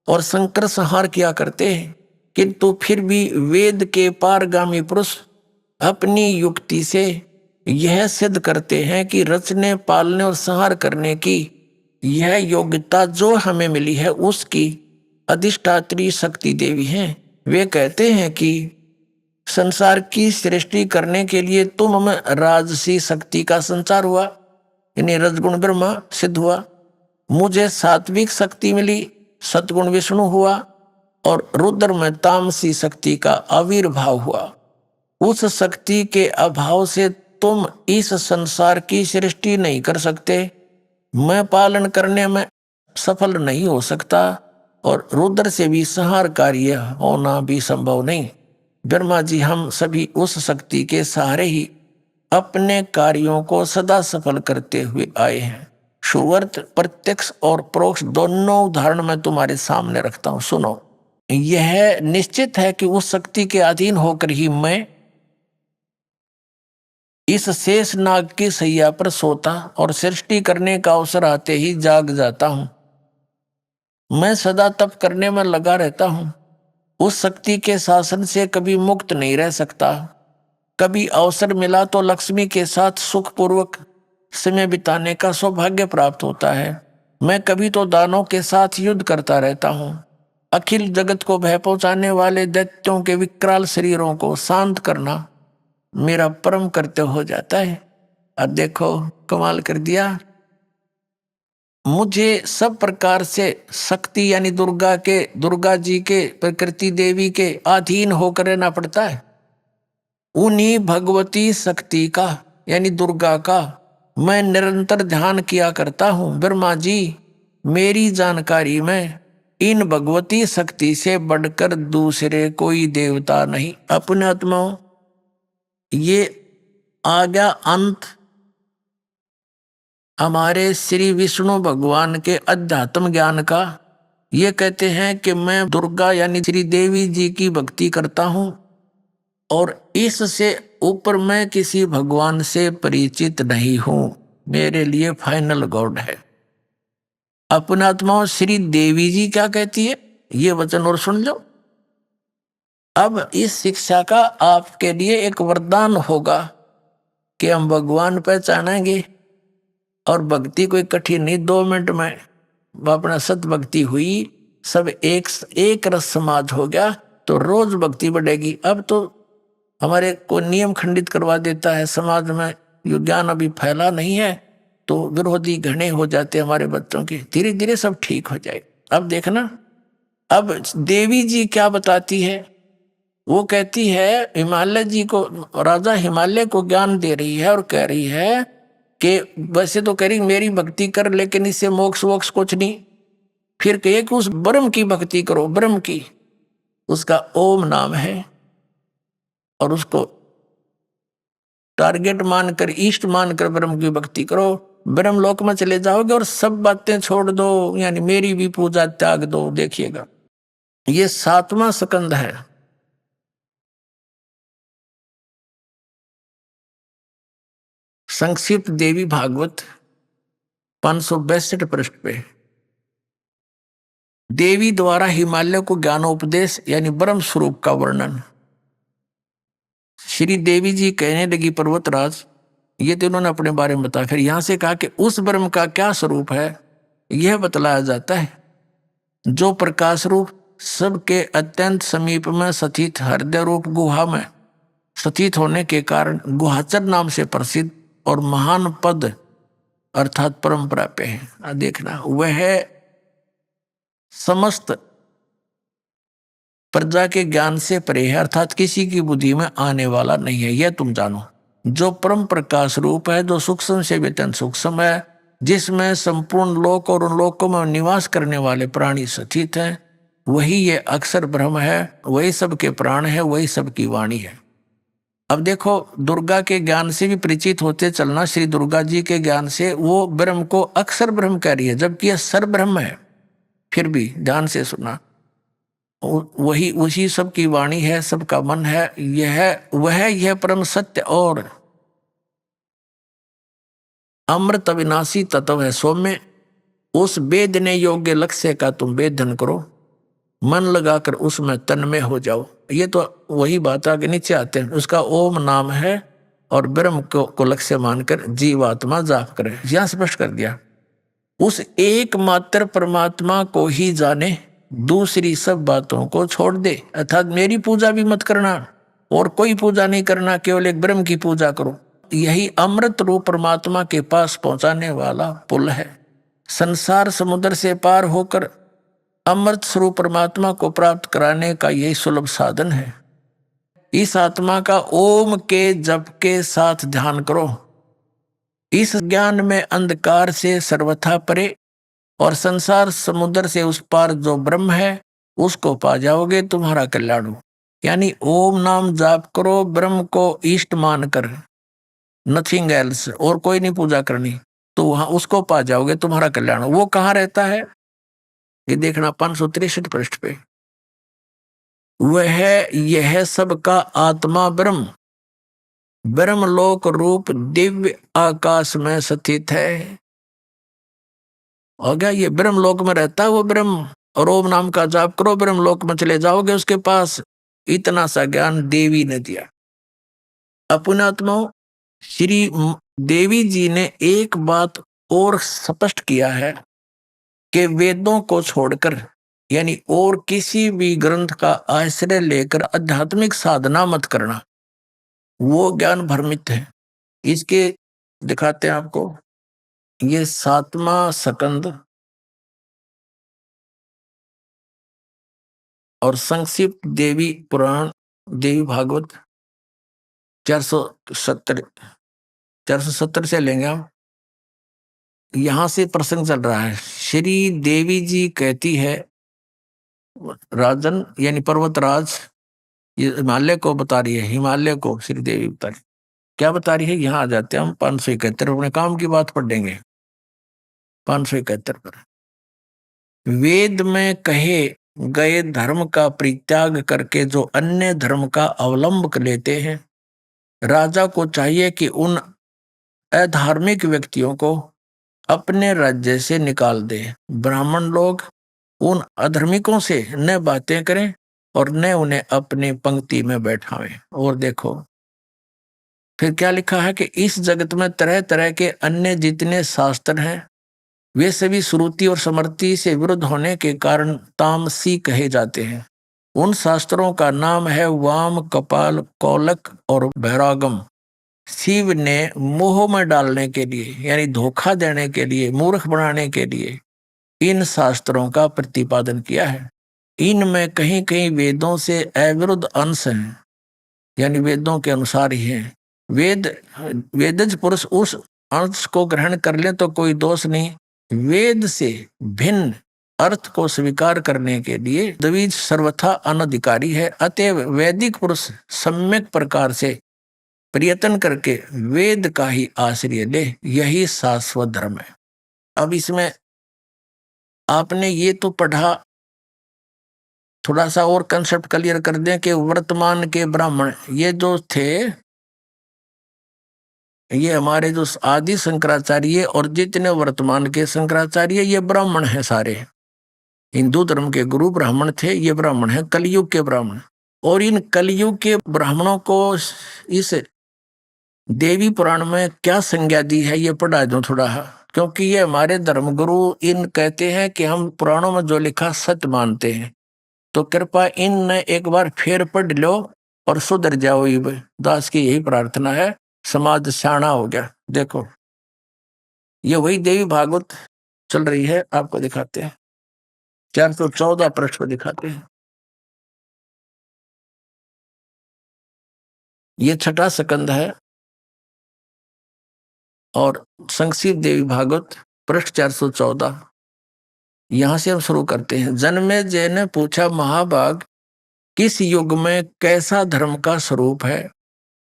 और संकर संहार किया करते हैं। किंतु फिर भी वेद के पारगामी पुरुष अपनी युक्ति से यह सिद्ध करते हैं कि रचने, पालने और संहार करने की यह योग्यता जो हमें मिली है उसकी अधिष्ठात्री शक्ति देवी हैं। वे कहते हैं कि संसार की सृष्टि करने के लिए तुम में राजसी शक्ति का संचार हुआ, यानी रजगुण ब्रह्मा सिद्ध हुआ। मुझे सात्विक शक्ति मिली, सतगुण विष्णु हुआ और रुद्र में तामसी शक्ति का आविर्भाव हुआ। उस शक्ति के अभाव से तुम इस संसार की सृष्टि नहीं कर सकते, मैं पालन करने में सफल नहीं हो सकता और रुद्र से भी संहार कार्य होना भी संभव नहीं। ब्रह्मा जी, हम सभी उस शक्ति के सहारे ही अपने कार्यों को सदा सफल करते हुए आए हैं। सुवर्त प्रत्यक्ष और परोक्ष दोनों उदाहरण मैं तुम्हारे सामने रखता हूं, सुनो। यह निश्चित है कि उस शक्ति के अधीन होकर ही मैं इस शेष नाग की सैया पर सोता और सृष्टि करने का अवसर आते ही जाग जाता हूं। मैं सदा तप करने में लगा रहता हूं उस शक्ति के शासन से कभी मुक्त नहीं रह सकता। कभी अवसर मिला तो लक्ष्मी के साथ सुखपूर्वक समय बिताने का सौभाग्य प्राप्त होता है। मैं कभी तो दानों के साथ युद्ध करता रहता हूँ। अखिल जगत को भय पहुंचाने वाले दैत्यों के विकराल शरीरों को शांत करना मेरा परम कर्तव्य हो जाता है। और देखो कमाल कर दिया, मुझे सब प्रकार से शक्ति यानी दुर्गा जी के, प्रकृति देवी के अधीन होकर रहना पड़ता है। उन्हीं भगवती शक्ति का यानी दुर्गा का मैं निरंतर ध्यान किया करता हूँ। ब्रह्मा जी, मेरी जानकारी में इन भगवती शक्ति से बढ़कर दूसरे कोई देवता नहीं। अपने आत्माओं, ये आ गया अंत हमारे श्री विष्णु भगवान के अध्यात्म ज्ञान का। ये कहते हैं कि मैं दुर्गा यानी श्री देवी जी की भक्ति करता हूँ और इससे ऊपर मैं किसी भगवान से परिचित नहीं हूँ। मेरे लिए फाइनल गॉड है। अपना आत्माओं, श्री देवी जी क्या कहती है ये वचन और सुन लो। अब इस शिक्षा का आपके लिए एक वरदान होगा कि हम भगवान पहचानेंगे और भक्ति कोई कठिन नहीं, 2 मिनट में अपना सत भक्ति हुई, सब एक रस समाज हो गया तो रोज भक्ति बढ़ेगी। अब तो हमारे को नियम खंडित करवा देता है समाज में, यो ज्ञान अभी फैला नहीं है तो विरोधी घने हो जाते हमारे बच्चों के। धीरे धीरे सब ठीक हो जाए। अब देखना, अब देवी जी क्या बताती है। वो कहती है हिमालय जी को, राजा हिमालय को ज्ञान दे रही है और कह रही है कि वैसे तो कह रही मेरी भक्ति कर, लेकिन इससे मोक्ष वोक्ष कुछ नहीं। फिर कहे कि उस ब्रह्म की भक्ति करो, ब्रह्म की, उसका ओम नाम है और उसको टारगेट मानकर, इष्ट मानकर ब्रह्म की भक्ति करो। ब्रह्म लोक में चले जाओगे और सब बातें छोड़ दो, यानी मेरी भी पूजा त्याग दो। देखिएगा ये 7वां स्कंद है। संक्षिप्त देवी भागवत 562 पृष्ठ पे देवी द्वारा हिमालय को ज्ञानोपदेश यानी ब्रह्म स्वरूप का वर्णन। श्री देवी जी कहने लगी, पर्वतराज, ये तो उन्होंने अपने बारे में बताया। फिर यहां से कहा कि उस ब्रह्म का क्या स्वरूप है यह बतलाया जाता है, जो प्रकाश रूप सबके अत्यंत समीप में स्थित हृदय रूप गुहा में स्थित होने के कारण गुहाचर नाम से प्रसिद्ध और महान पद अर्थात परम प्राप्य है। देखना, वह समस्त प्रजा के ज्ञान से परे है, अर्थात किसी की बुद्धि में आने वाला नहीं है, यह तुम जानो। जो परम प्रकाश रूप है, जो सूक्ष्म से भी अत्यंत सूक्ष्म है, जिसमें संपूर्ण लोक और उन लोकों में निवास करने वाले प्राणी स्थित हैं, वही ये अक्षर ब्रह्म है, वही सबके प्राण है, वही सबकी वाणी है। अब देखो, दुर्गा के ज्ञान से भी परिचित होते चलना। श्री दुर्गा जी के ज्ञान से वो ब्रह्म को अक्षर ब्रह्म कह रही है, जबकि यह सर ब्रह्म है। फिर भी ध्यान से सुना, वही उसी सबकी वाणी है, सबका मन है, यह परम सत्य और अमृत अविनाशी तत्व है। सौम्य, उस वेदने योग्य लक्ष्य का तुम वेदन करो, मन लगाकर उसमें तन्मय हो जाओ। ये तो वही बात आगे नीचे आते हैं। उसका ओम नाम है और ब्रह्म को लक्ष्य मानकर जीवात्मा जाप करे। यहां स्पष्ट कर दिया, उस एकमात्र परमात्मा को ही जाने, दूसरी सब बातों को छोड़ दे। अर्थात मेरी पूजा भी मत करना और कोई पूजा नहीं करना, केवल एक ब्रह्म की पूजा करो। यही अमृत रूप परमात्मा के पास पहुंचाने वाला पुल है। संसार समुद्र से पार होकर अमृत स्वरूप परमात्मा को प्राप्त कराने का यही सुलभ साधन है। इस आत्मा का ओम के जप के साथ ध्यान करो। इस ज्ञान में अंधकार से सर्वथा परे और संसार समुद्र से उस पार जो ब्रह्म है उसको पा जाओगे, तुम्हारा कल्याण हो। यानी ओम नाम जाप करो, ब्रह्म को इष्ट मानकर, नथिंग एल्स, और कोई नहीं पूजा करनी, तो वहां उसको पा जाओगे, तुम्हारा कल्याण हो। वो कहाँ रहता है ये देखना 563 पृष्ठ पे। वह यह सबका आत्मा ब्रह्म ब्रह्मलोक रूप दिव्य आकाश में स्थित है। हो गया, ये ब्रह्मलोक में रहता है वो ब्रह्म। और ओम नाम का जाप करो, ब्रह्मलोक में चले जाओगे उसके पास। इतना सा ज्ञान देवी ने दिया। अपने आत्माओं, देवी जी ने एक बात और स्पष्ट किया है कि वेदों को छोड़कर यानी और किसी भी ग्रंथ का आश्रय लेकर आध्यात्मिक साधना मत करना, वो ज्ञान भ्रमित है। इसके दिखाते हैं आपको, ये 7वां स्कंद और संक्षिप्त देवी पुराण, देवी भागवत 470 से लेंगे हम। यहां से प्रसंग चल रहा है। श्री देवी जी कहती है, राजन यानी पर्वतराज, ये हिमालय को बता रही है, हिमालय को श्री देवी बता रही। क्या बता रही है? यहाँ आ जाते हैं हम 571 अपने काम की बात पढ़ेंगे। 571 पर वेद में कहे गए धर्म का परित्याग करके जो अन्य धर्म का अवलंब कर लेते हैं, राजा को चाहिए कि उन अधार्मिक व्यक्तियों को अपने राज्य से निकाल दे। ब्राह्मण लोग उन अधर्मिकों से न बातें करें और न उन्हें अपनी पंक्ति में बैठावें। और देखो फिर क्या लिखा है कि इस जगत में तरह तरह के अन्य जितने शास्त्र हैं, वे सभी श्रुति और स्मृति से विरुद्ध होने के कारण तामसी कहे जाते हैं। उन शास्त्रों का नाम है वाम, कपाल, कौलक और भैरागम। शिव ने मोह में डालने के लिए यानी धोखा देने के लिए, मूर्ख बनाने के लिए इन शास्त्रों का प्रतिपादन किया है। इनमें कहीं कहीं वेदों से अविरुद्ध अंश हैं, यानी वेदों के अनुसार ही हैं। वेदज पुरुष उस अंश को ग्रहण कर ले तो कोई दोष नहीं। वेद से भिन्न अर्थ को स्वीकार करने के लिए द्विज सर्वथा अनधिकारी है। अतएव वैदिक पुरुष सम्यक प्रकार से प्रयत्न करके वेद का ही आश्रय ले, यही शाश्वत धर्म है। अब इसमें आपने ये तो पढ़ा, थोड़ा सा और कंसेप्ट क्लियर कर दें कि वर्तमान के ब्राह्मण ये जो थे, ये हमारे जो आदि शंकराचार्य और जितने वर्तमान के शंकराचार्य ये ब्राह्मण हैं सारे। हिंदू धर्म के गुरु ब्राह्मण थे, ये ब्राह्मण हैं कलयुग के ब्राह्मण। और इन कलयुग के ब्राह्मणों को इस देवी पुराण में क्या संज्ञा दी है ये पढ़ा दो थोड़ा, क्योंकि ये हमारे धर्मगुरु इन कहते हैं कि हम पुराणों में जो लिखा सत्य मानते हैं। तो कृपा इन एक बार फिर पढ़ लो और सुधर जाओ। ये दास की यही प्रार्थना है, समाज शाना हो गया। देखो ये वही देवी भागवत चल रही है, आपको दिखाते हैं 414 पृष्ठ पर दिखाते हैं। ये 6वां स्कंद है और संक्षिप्त देवी भागवत पृष्ठ 414। यहां से हम शुरू करते हैं। जन्मेजय ने पूछा, महाभाग किस युग में कैसा धर्म का स्वरूप है,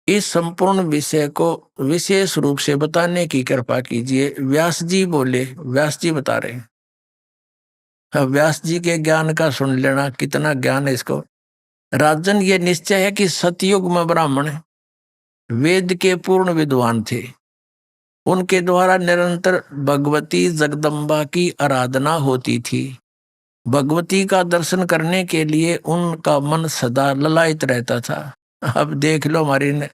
इस संपूर्ण विषय को विशेष रूप से बताने की कृपा कीजिए। व्यास जी बोले, व्यास जी बता रहे हैं। व्यास जी के ज्ञान का सुन लेना, कितना ज्ञान है इसको। राजन, ये निश्चय है कि सतयुग में ब्राह्मण वेद के पूर्ण विद्वान थे। उनके द्वारा निरंतर भगवती जगदम्बा की आराधना होती थी। भगवती का दर्शन करने के लिए उनका मन सदा ललायित रहता था। अब देख लो हमारी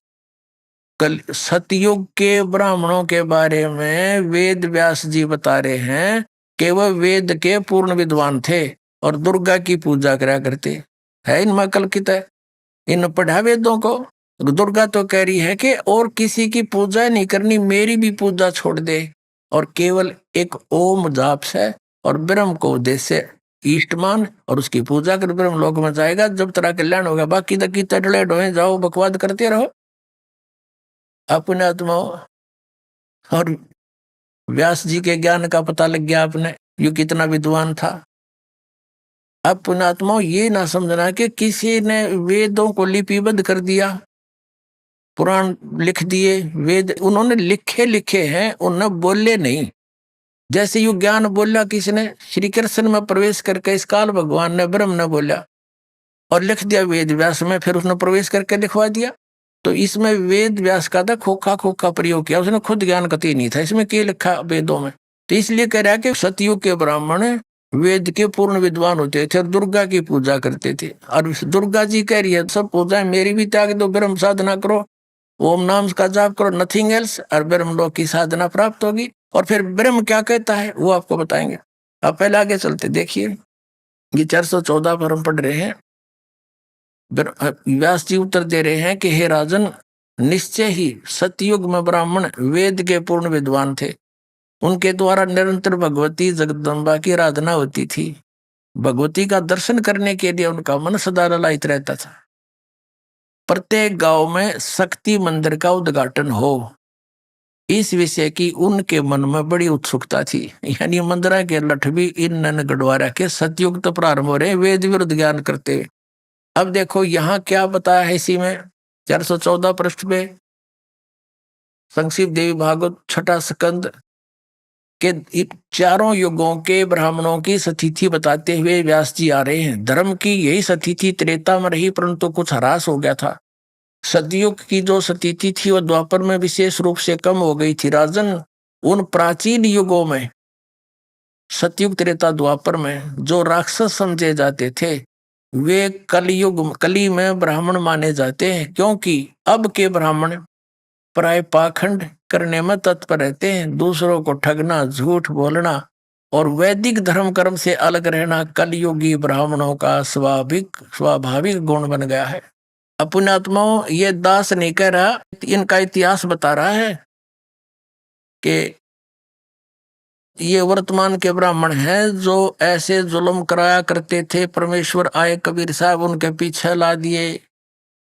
कल सतयुग के ब्राह्मणों के बारे में वेद व्यास जी बता रहे हैं कि वह वेद के पूर्ण विद्वान थे और दुर्गा की पूजा करा करते है। इनमें कल्पित है, इन पढ़ा वेदों को। दुर्गा तो कह रही है कि और किसी की पूजा नहीं करनी, मेरी भी पूजा छोड़ दे और केवल एक ओम जाप से और ब्रह्म को उद्देश्य इष्टमान और उसकी पूजा कर ब्रह्म लोक में जाएगा, जब तेरा कल्याण होगा। बाकी तक की तड़ले ढोए जाओ, बकवाद करते रहो अपने आत्माओं। और व्यास जी के ज्ञान का पता लग गया आपने, यू कितना विद्वान था। अब पुण्यात्माओं ये ना समझना कि किसी ने वेदों को लिपिबद्ध कर दिया, पुराण लिख दिए। वेद उन्होंने लिखे हैं, उन्होंने बोले नहीं। जैसे यू ज्ञान बोला किसने, श्री कृष्ण में प्रवेश करके इस काल भगवान ने ब्रह्म ने बोला और लिख दिया वेद व्यास में, फिर उसने प्रवेश करके लिखवा दिया। तो इसमें वेद व्यास का था खोखा प्रयोग किया, उसने खुद ज्ञान कति नहीं था। इसमें क्या लिखा वेदों में? तो इसलिए कह रहा है कि सतयुग के ब्राह्मण वेद के पूर्ण विद्वान होते थे और दुर्गा की पूजा करते थे। और दुर्गा जी कह रही है सब पूजाएं मेरी भी त्याग दो, ब्रह्म साधना करो, ओम नाम का जाप करो, नथिंग एल्स, और ब्रह्म लोक की साधना प्राप्त होगी। और फिर ब्रह्म क्या कहता है वो आपको बताएंगे। अब पहले आगे चलते देखिए, ये 414 पर हम पढ़ रहे हैं। व्यास जी उत्तर दे रहे हैं कि हे राजन, निश्चय ही सतयुग में ब्राह्मण वेद के पूर्ण विद्वान थे। उनके द्वारा निरंतर भगवती जगदम्बा की आराधना होती थी। भगवती का दर्शन करने के लिए उनका मन सदा ललायित रहता था। प्रत्येक गांव में शक्ति मंदिर का उद्घाटन हो, इस विषय की उनके मन में बड़ी उत्सुकता थी। यानी मंदिर के लठ भी इन गढ़वारा के सतयुग तो प्रारंभ हो रहे वेद विरुद्ध ज्ञान करते हुए। अब देखो यहाँ क्या बताया है इसी में 414 पृष्ठ पे, संक्षिप्त देवी भागवत छठा स्कंद के चारों युगों के ब्राह्मणों की सतिथि बताते हुए व्यास जी आ रहे हैं। धर्म की यही सतिथि त्रेता में रही, परंतु कुछ ह्रास हो गया था। सतयुग की जो सतिथि थी वह द्वापर में विशेष रूप से कम हो गई थी। राजन, उन प्राचीन युगों में सतयुग त्रेता द्वापर में जो राक्षस समझे जाते थे वे कली में ब्राह्मण माने जाते हैं, क्योंकि अब के ब्राह्मण प्राय पाखंड करने में तत्पर रहते हैं। दूसरों को ठगना, झूठ बोलना और वैदिक धर्म कर्म से अलग रहना कलयुगी ब्राह्मणों का स्वाभाविक गुण बन गया है। पुण्यात्माओं, ये दास नहीं कह रहा, इनका इतिहास बता रहा है कि ये वर्तमान के ब्राह्मण हैं जो ऐसे जुल्म कराया करते थे। परमेश्वर आए, कबीर साहब उनके पीछे ला दिए।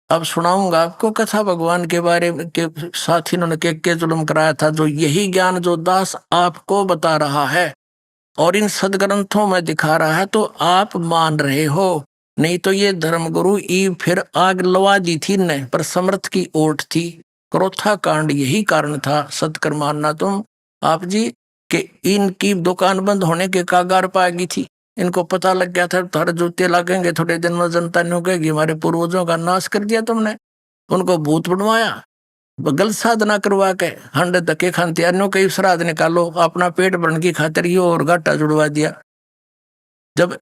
अब सुनाऊंगा आपको कथा भगवान के बारे में के साथ इन्होंने के जुल्म कराया था, जो यही ज्ञान जो दास आपको बता रहा है और इन सदग्रंथों में दिखा रहा है तो आप मान रहे हो। नहीं तो ये धर्मगुरु ईव फिर आग लवा दी थी ने, पर समर्थ की ओट थी। क्रोथा कांड यही कारण था। सत्कर मानना तुम आप जी कि इनकी दुकान बंद होने के कागार पा गई थी। इनको पता लग गया था थारे जूते लगेंगे, थोड़े दिन में जनता नहीं कहेगी हमारे पूर्वजों का नाश कर दिया तुमने। उनको भूत बनवाया, गलत साधना करवा के हंड धक्के खानते अन्यों कई श्राद्ध निकालो, अपना पेट भरने की खातिर ये और घाटा जुड़वा दिया। जब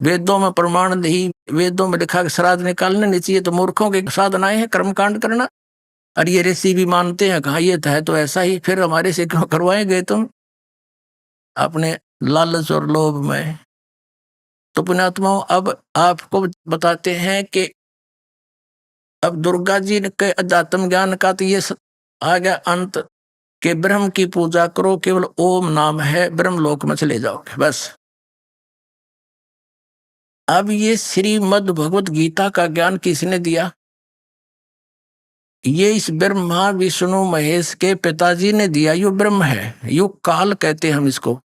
वेदों में प्रमाण नहीं, वेदों में लिखा श्राद्ध निकालने नहीं चाहिए, तो मूर्खों के साधनाएं हैं कर्मकांड करना। और ये ऋषि भी मानते हैं, कहा ये है तो ऐसा ही, फिर हमारे से क्यों करवाए गए तुम अपने लालच और लोभ में। तो पुण्यात्माओं, अब आपको बताते हैं कि अब दुर्गा जी के अध्यात्म ज्ञान का तो ये आ गया अंत कि ब्रह्म की पूजा करो, केवल ओम नाम है, ब्रह्मलोक में चले जाओगे बस। अब ये श्रीमद् भगवत गीता का ज्ञान किसने दिया? ये इस ब्रह्मा विष्णु महेश के पिताजी ने दिया। यो ब्रह्म है, यो काल कहते हैं हम इसको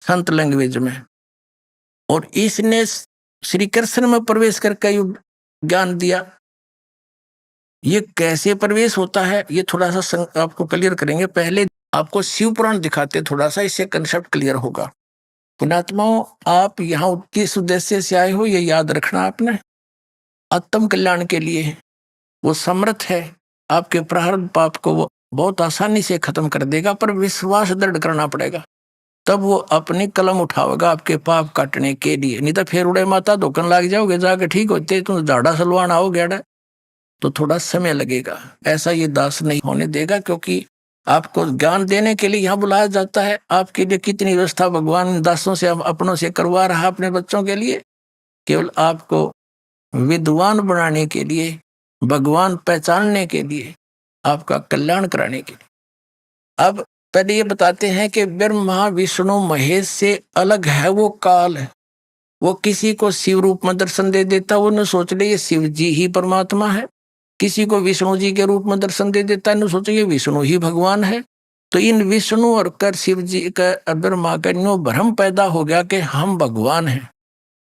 संत लैंग्वेज में। और इसने श्री कृष्ण में प्रवेश करके यो ज्ञान दिया। ये कैसे प्रवेश होता है ये थोड़ा सा आपको क्लियर करेंगे। पहले आपको शिव पुराण दिखाते, थोड़ा सा इससे कंसेप्ट क्लियर होगा। पुण्यात्माओं, आप यहाँ किस उद्देश्य से आए हो ये याद रखना आपने। आत्म कल्याण के लिए वो समर्थ है, आपके प्रारब्ध पाप को वो बहुत आसानी से खत्म कर देगा, पर विश्वास दृढ़ करना पड़ेगा, तब वो अपनी कलम उठाएगा आपके पाप काटने के लिए। नहीं तो फिर उड़े माता धोकन लाग जाओगे, जाके ठीक होते तुम झाड़ा सलवान आओ गेड़ा, तो थोड़ा समय लगेगा। ऐसा ये दास नहीं होने देगा, क्योंकि आपको ज्ञान देने के लिए यहाँ बुलाया जाता है। आपके लिए कितनी व्यवस्था भगवान दासों से अपनों से करवा रहा अपने बच्चों के लिए, केवल आपको विद्वान बनाने के लिए, भगवान पहचानने के लिए, आपका कल्याण कराने के लिए। अब पहले ये बताते हैं कि ब्रह्मा विष्णु महेश से अलग है वो काल है। वो किसी को शिव रूप में दर्शन दे देता, वो न सोच ले ये शिव जी ही परमात्मा है। किसी को विष्णु जी के रूप में दर्शन दे देता है, न सोचे ये विष्णु ही भगवान है। तो इन विष्णु और कर शिव जी का ब्रह्मा का भ्रम पैदा हो गया कि हम भगवान हैं।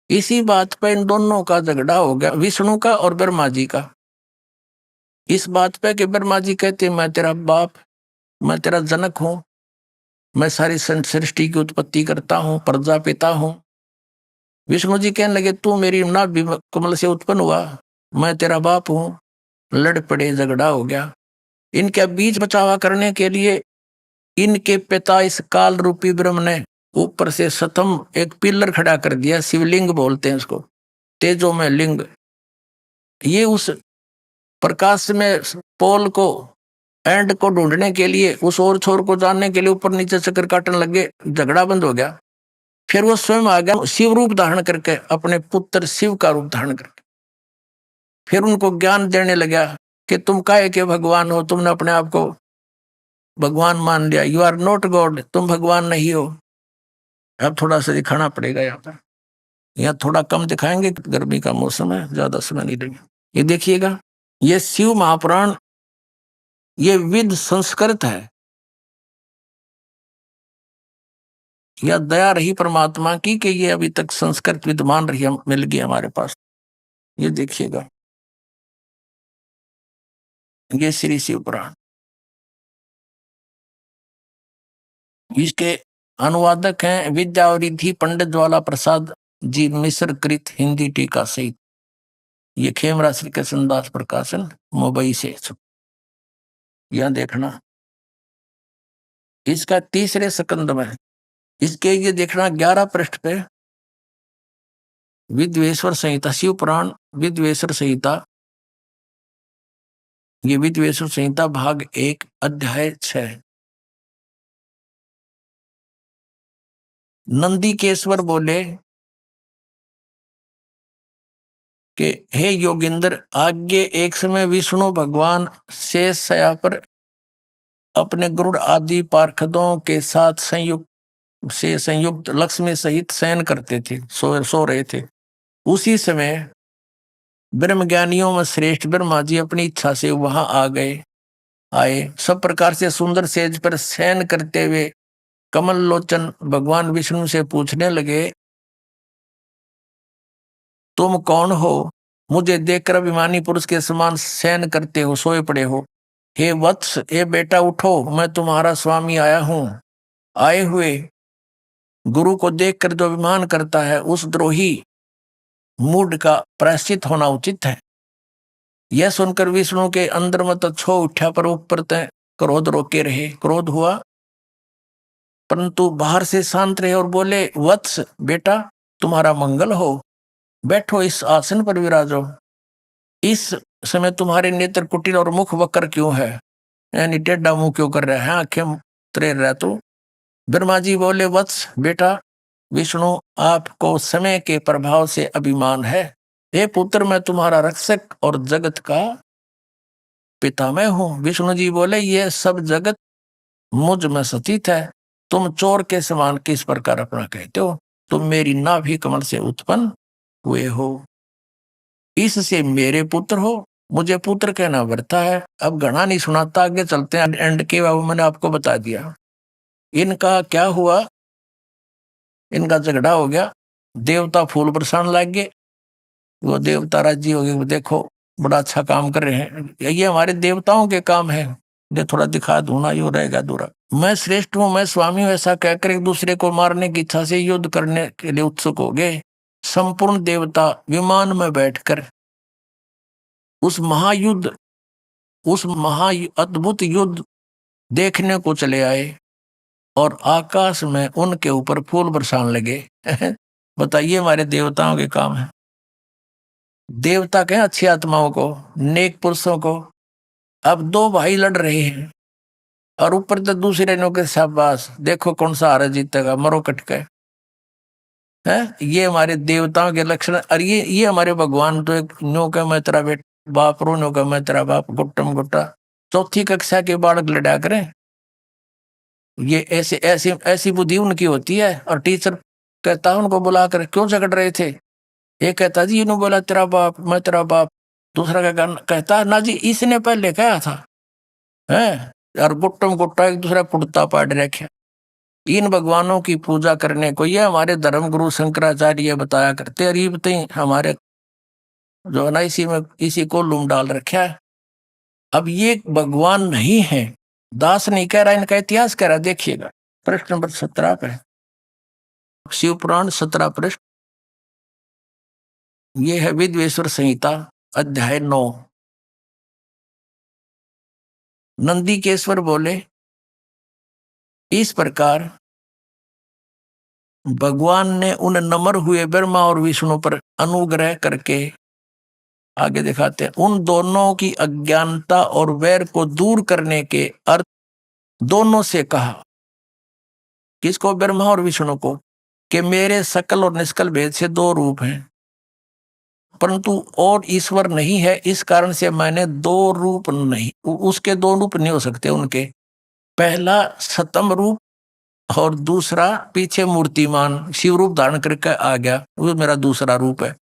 इसी बात पर इन दोनों का झगड़ा हो गया, विष्णु का और ब्रह्मा जी का। इस बात पे कि ब्रह्मा जी कहते मैं तेरा बाप, मैं तेरा जनक हूं, मैं सारी सृष्टि की उत्पत्ति करता हूं, प्रजापिता हूं। विष्णु जी कहने लगे तू मेरी नाभि कमल से उत्पन्न हुआ, मैं तेरा बाप हूं। लड़ पड़े, झगड़ा हो गया। इनके बीच बचावा करने के लिए इनके पिता इस काल रूपी ब्रह्म ने ऊपर से सतम एक पिलर खड़ा कर दिया, शिवलिंग बोलते हैं उसको, तेजो में लिंग। ये उस प्रकाश में पोल को एंड को ढूंढने के लिए, उस और छोर को जानने के लिए ऊपर नीचे चक्कर काटने लगे, झगड़ा बंद हो गया। फिर वो स्वयं आ गया शिव रूप धारण करके, अपने पुत्र शिव का रूप धारण करके। फिर उनको ज्ञान देने लगा कि तुम काहे के भगवान हो, तुमने अपने आप को भगवान मान लिया, यू आर नॉट गॉड, तुम भगवान नहीं हो। अब थोड़ा सा दिखाना पड़ेगा यहाँ पर, यहाँ थोड़ा कम दिखाएंगे, गर्मी का मौसम है, ज्यादा समय नहीं लगेगा। ये देखिएगा, ये शिव महापुराण, ये विद संस्कृत है, या दया रही परमात्मा की कि ये अभी तक संस्कृत विद्यमान रही, मिल गई हमारे पास। ये देखिएगा, ये श्री शिव पुराण, इसके अनुवादक हैं विद्यावरिधि पंडित ज्वाला प्रसाद जी, मिस्र कृत हिंदी टीका सहित। ये खेमरा श्री कृष्णदास प्रकाशन मुंबई से। यहां देखना, इसका तीसरे स्कंद में, इसके ये देखना 11 पृष्ठ पे विद्वेश्वर संहिता, शिव पुराण विद्वेश्वर संहिता, ये विद्वेश्वर संहिता भाग 1 अध्याय 6। नंदीकेश्वर बोले कि हे योगिंद्र, आगे एक समय विष्णु भगवान शेष शया पर अपने गरुड़ आदि पार्षदों के साथ संयुक्त लक्ष्मी सहित शयन करते थे, सो रहे थे। उसी समय ब्रह्मज्ञानियों में श्रेष्ठ ब्रह्मा जी अपनी इच्छा से वहां आए। सब प्रकार से सुंदर सेज पर शयन करते हुए कमल लोचन भगवान विष्णु से पूछने लगे, तुम कौन हो? मुझे देखकर अभिमानी पुरुष के समान शयन करते हो, सोए पड़े हो। हे वत्स, हे बेटा उठो, मैं तुम्हारा स्वामी आया हूं। आए हुए गुरु को देखकर जो अभिमान करता है, उस द्रोही मूड का प्रायश्चित होना उचित है। यह सुनकर विष्णु के अंदर मत छो उठा, पर ऊपर तय क्रोध रोके रहे। क्रोध हुआ परंतु बाहर से शांत रहे और बोले, वत्स बेटा, तुम्हारा मंगल हो, बैठो इस आसन पर विराजो। इस समय तुम्हारे नेत्र कुटिल और मुख वक्र क्यों है, यानी टेढ़ा मुंह क्यों कर रहा है, आंखें तरेर रहा तो। ब्रह्मा जी बोले, वत्स बेटा, विष्णु आपको समय के प्रभाव से अभिमान है। हे पुत्र, मैं तुम्हारा रक्षक और जगत का पितामह हूं। विष्णु जी बोले, ये सब जगत मुझ में स्थित है, तुम चोर के समान किस प्रकार अपना कहते हो? तुम मेरी नाभि कमल से उत्पन्न हुए हो, इससे मेरे पुत्र हो। मुझे पुत्र कहना बढ़ता है। अब घना नहीं सुनाता, आगे चलते हैं। एंड के बाबू मैंने आपको बता दिया। इनका क्या हुआ, इनका झगड़ा हो गया, देवता फूल बरसाने लग गए। वो देवता राजी हो गए, देखो बड़ा अच्छा काम कर रहे हैं, ये हमारे देवताओं के काम है, ये थोड़ा दिखा दूं ना, यो रहेगा अधूरा। मैं श्रेष्ठ हूं, मैं स्वामी हूं, ऐसा कहकर एक दूसरे को मारने की इच्छा से युद्ध करने के लिए उत्सुक हो गए। संपूर्ण देवता विमान में बैठकर उस अद्भुत युद्ध देखने को चले आए और आकाश में उनके ऊपर फूल बरसाने लगे। बताइए, हमारे देवताओं के काम है। देवता कहें अच्छी आत्माओं को, नेक पुरुषों को। अब दो भाई लड़ रहे हैं और ऊपर तो दूसरे नो के शाबाश, देखो कौन सा हारा जीतेगा, मरो कटके है। ये हमारे देवताओं के लक्षण। और ये हमारे भगवान तो एक नो का मैं तेरा बाप, रो नो का मैं तेरा बाप, गुट्टम गुट्टा। चौथी कक्षा के बालक लड़ा करें, ये ऐसी बुद्धि उनकी होती है। और टीचर कहता उनको बुलाकर, क्यों झगड़ रहे थे? एक कहता जी इन्होंने बोला तेरा बाप, मैं तेरा बाप। दूसरा कहता ना जी इसने पहले कहा था है। और गुट्टम गुट्टा एक दूसरा पुड़ता पाड़ रखे। इन भगवानों की पूजा करने को ये हमारे धर्म गुरु शंकराचार्य बताया करते। और ये बताइए हमारे जो है ना, इसी को लूम डाल रखा है। अब ये भगवान नहीं है, दास नहीं कह रहा, इनका इतिहास कह रहा। देखिएगा पृष्ठ नंबर 17 पे, शिव पुराण 17 पृष्ठ, ये है विद्वेश्वर संहिता अध्याय 9। नंदीकेश्वर बोले, इस प्रकार भगवान ने उन नम्र हुए ब्रह्मा और विष्णु पर अनुग्रह करके आगे दिखाते हैं, उन दोनों की अज्ञानता और वैर को दूर करने के अर्थ दोनों से कहा। किसको? ब्रह्मा और विष्णु को, कि मेरे सकल और निष्कल भेद से दो रूप हैं, परंतु और ईश्वर नहीं है, इस कारण से मैंने दो रूप नहीं, उसके दो रूप नहीं हो सकते उनके। पहला सतम रूप और दूसरा पीछे मूर्तिमान शिव रूप धारण करके आ गया, वो मेरा दूसरा रूप है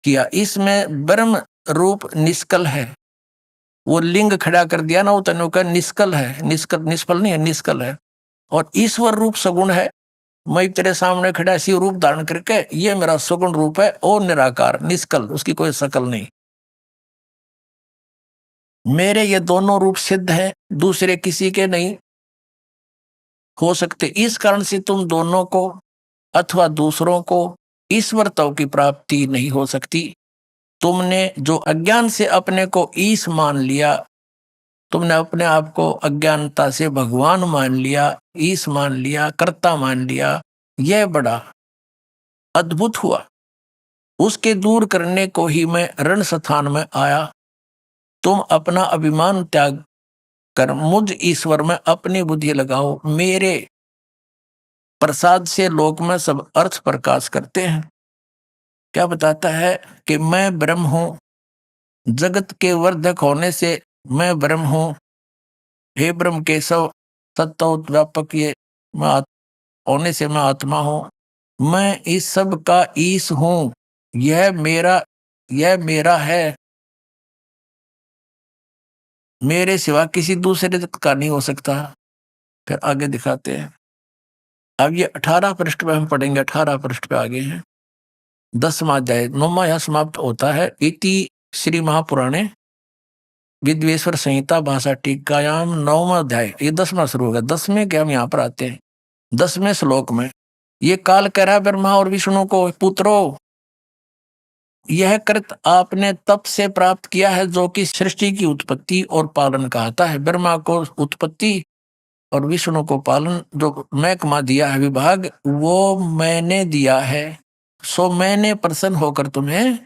किया। इसमें ब्रह्म रूप निष्कल है, वो लिंग खड़ा कर दिया ना, वो तनु का निष्कल है, निष्कल निष्फल नहीं है, निष्कल है। और ईश्वर रूप सगुण है, मैं तेरे सामने खड़ा शिव रूप धारण करके, ये मेरा सगुण रूप है और निराकार निष्कल, उसकी कोई शकल नहीं। मेरे ये दोनों रूप सिद्ध है, दूसरे किसी के नहीं हो सकते। इस कारण से तुम दोनों को अथवा दूसरों को ईश्वरत्व की प्राप्ति नहीं हो सकती। तुमने जो अज्ञान से अपने को ईश मान लिया, तुमने अपने आप को अज्ञानता से भगवान मान लिया, ईश मान लिया, कर्ता मान लिया, यह बड़ा अद्भुत हुआ। उसके दूर करने को ही मैं रण स्थान में आया। तुम अपना अभिमान त्याग कर मुझ ईश्वर में अपनी बुद्धि लगाओ। मेरे प्रसाद से लोक में सब अर्थ प्रकाश करते हैं। क्या बताता है कि मैं ब्रह्म हूं, जगत के वर्धक होने से मैं ब्रह्म हूं। हे ब्रह्म केशव सत्तोत व्यापक, ये मैं होने से मैं आत्मा हूं। मैं इस सब का ईश हूं, यह मेरा है, मेरे सिवा किसी दूसरे का नहीं हो सकता। फिर आगे दिखाते हैं। अब ये 18 पृष्ठ पे हम पढ़ेंगे, 18 पृष्ठ पे आगे हैं। 10वां अध्याय 9वां यह समाप्त होता है। इति श्री महापुराणे विद्वेश्वर संहिता भाषा टीकायाम 9वां अध्याय, ये 10वां शुरू होगा। 10वें के हम यहाँ पर आते हैं। 10वें श्लोक में ये काल कह रहा है ब्रह्मा और विष्णु को, पुत्रो यह कृत आपने तप से प्राप्त किया है, जो कि सृष्टि की उत्पत्ति और पालन कहता है। ब्रह्मा को उत्पत्ति और विष्णु को पालन, जो महकमा दिया है विभाग, वो मैंने दिया है, सो मैंने प्रसन्न होकर तुम्हें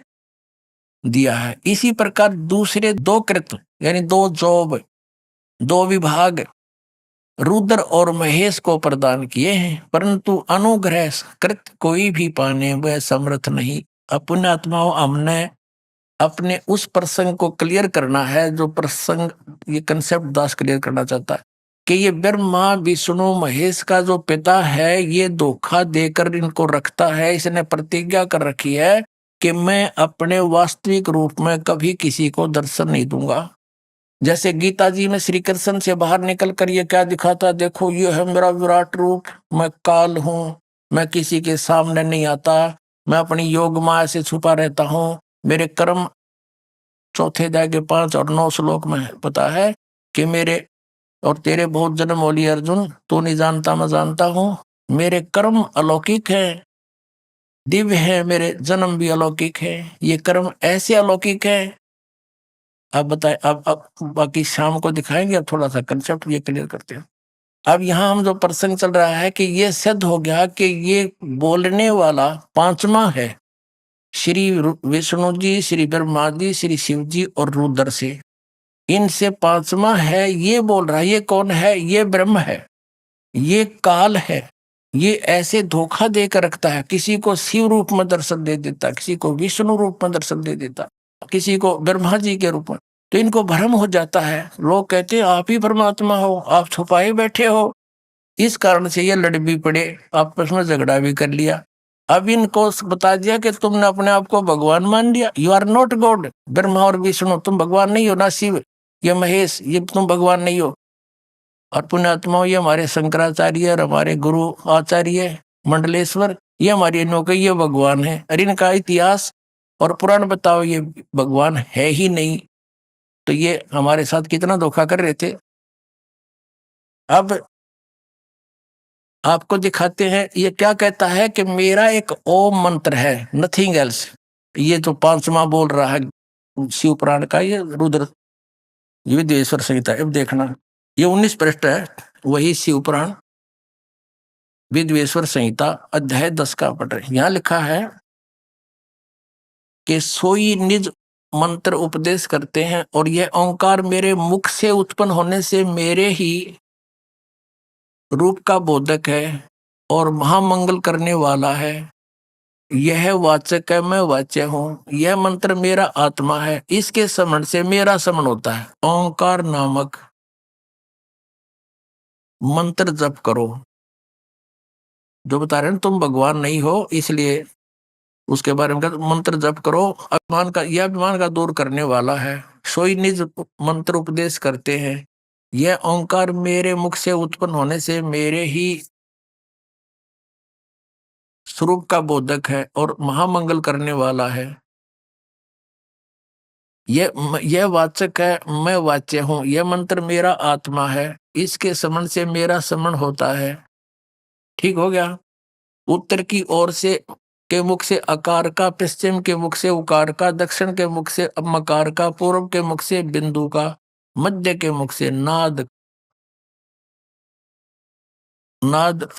दिया है। इसी प्रकार दूसरे दो कृत यानी दो जॉब, दो विभाग रुद्र और महेश को प्रदान किए हैं, परंतु अनुग्रह कृत कोई भी पाने वह समर्थ नहीं। अपने आत्माओं हमने अपने उस प्रसंग को क्लियर करना है, जो प्रसंग ये कंसेप्ट दास क्लियर करना चाहता है कि ये ब्रह्मा विष्णु महेश का जो पिता है, ये धोखा देकर इनको रखता है। इसने प्रतिज्ञा कर रखी है कि मैं अपने वास्तविक रूप में कभी किसी को दर्शन नहीं दूंगा। जैसे गीता जी में श्री कृष्ण से बाहर निकल कर ये क्या दिखाता, देखो ये है मेरा विराट रूप, मैं काल हूँ, मैं किसी के सामने नहीं आता, मैं अपनी योग माया से छुपा रहता हूँ। मेरे कर्म चौथे अध्याय के 5 और 9 श्लोक में पता है कि मेरे और तेरे बहुत जन्म होली अर्जुन, तू नहीं जानता मैं जानता हूँ। मेरे कर्म अलौकिक है, दिव्य है, मेरे जन्म भी अलौकिक है। ये कर्म ऐसे अलौकिक है। अब बताए, अब बाकी शाम को दिखाएंगे। अब थोड़ा सा कंसेप्ट ये क्लियर करते हैं। अब यहाँ हम जो प्रसंग चल रहा है कि ये सिद्ध हो गया कि ये बोलने वाला पांचवा है, श्री विष्णु जी, श्री ब्रह्मा जी, श्री शिव जी और रुद्र से, इनसे पांचवा है ये बोल रहा है। ये कौन है? ये ब्रह्म है, ये काल है। ये ऐसे धोखा देकर रखता है, किसी को शिव रूप में दर्शन दे देता, किसी को विष्णु रूप में दर्शन दे देता, किसी को ब्रह्मा जी के रूप में। तो इनको भ्रम हो जाता है। लोग कहते हैं आप ही परमात्मा हो, आप छुपाए बैठे हो। इस कारण से ये लड़ भी पड़े, आपस में झगड़ा भी कर लिया। अब इनको बता दिया कि तुमने अपने आप को भगवान मान लिया। You are not God. Brahma और विष्णु तुम भगवान नहीं हो, ना शिव ये महेश ये तुम भगवान नहीं हो। और पुण्यात्माओं, ये हमारे शंकराचार्य और हमारे गुरु आचार्य मंडलेश्वर, ये हमारी इनों ये भगवान है। और इनका इतिहास और पुराण बताओ, ये भगवान है ही नहीं। तो ये हमारे साथ कितना धोखा कर रहे थे। अब आपको दिखाते हैं ये क्या कहता है कि मेरा एक ओम मंत्र है, नथिंग एल्स। ये जो पांचवा बोल रहा है शिव पुराण का, ये रुद्र विद्वेश्वर संहिता। अब देखना ये 19 पृष्ठ है, वही शिव पुराण विद्वेश्वर संहिता अध्याय 10 का पढ़ रहे। यहां लिखा है कि सोई निज मंत्र उपदेश करते हैं और यह ओंकार मेरे मुख से उत्पन्न होने से मेरे ही रूप का बोधक है और महामंगल करने वाला है। यह वाचक है, मैं वाच्य हूं। यह मंत्र मेरा आत्मा है, इसके समण से मेरा समण होता है। ओंकार नामक मंत्र जप करो। जो बता रहे हैं तुम भगवान नहीं हो, इसलिए उसके बारे में मंत्र जप करो। अभिमान का, यह अभिमान का दूर करने वाला है। सोई निज मंत्र उपदेश करते हैं। यह ओंकार मेरे मुख से उत्पन्न होने से मेरे ही स्वरूप का बोधक है और महामंगल करने वाला है। यह वाचक है, मैं वाच्य हूं। यह मंत्र मेरा आत्मा है, इसके समण से मेरा समण होता है। ठीक हो गया। उत्तर की ओर से के मुख से अकार का, पश्चिम के मुख से उकार का, दक्षिण के मुख से मकार का, पूर्व के मुख से बिंदु का, मध्य के मुख से नाद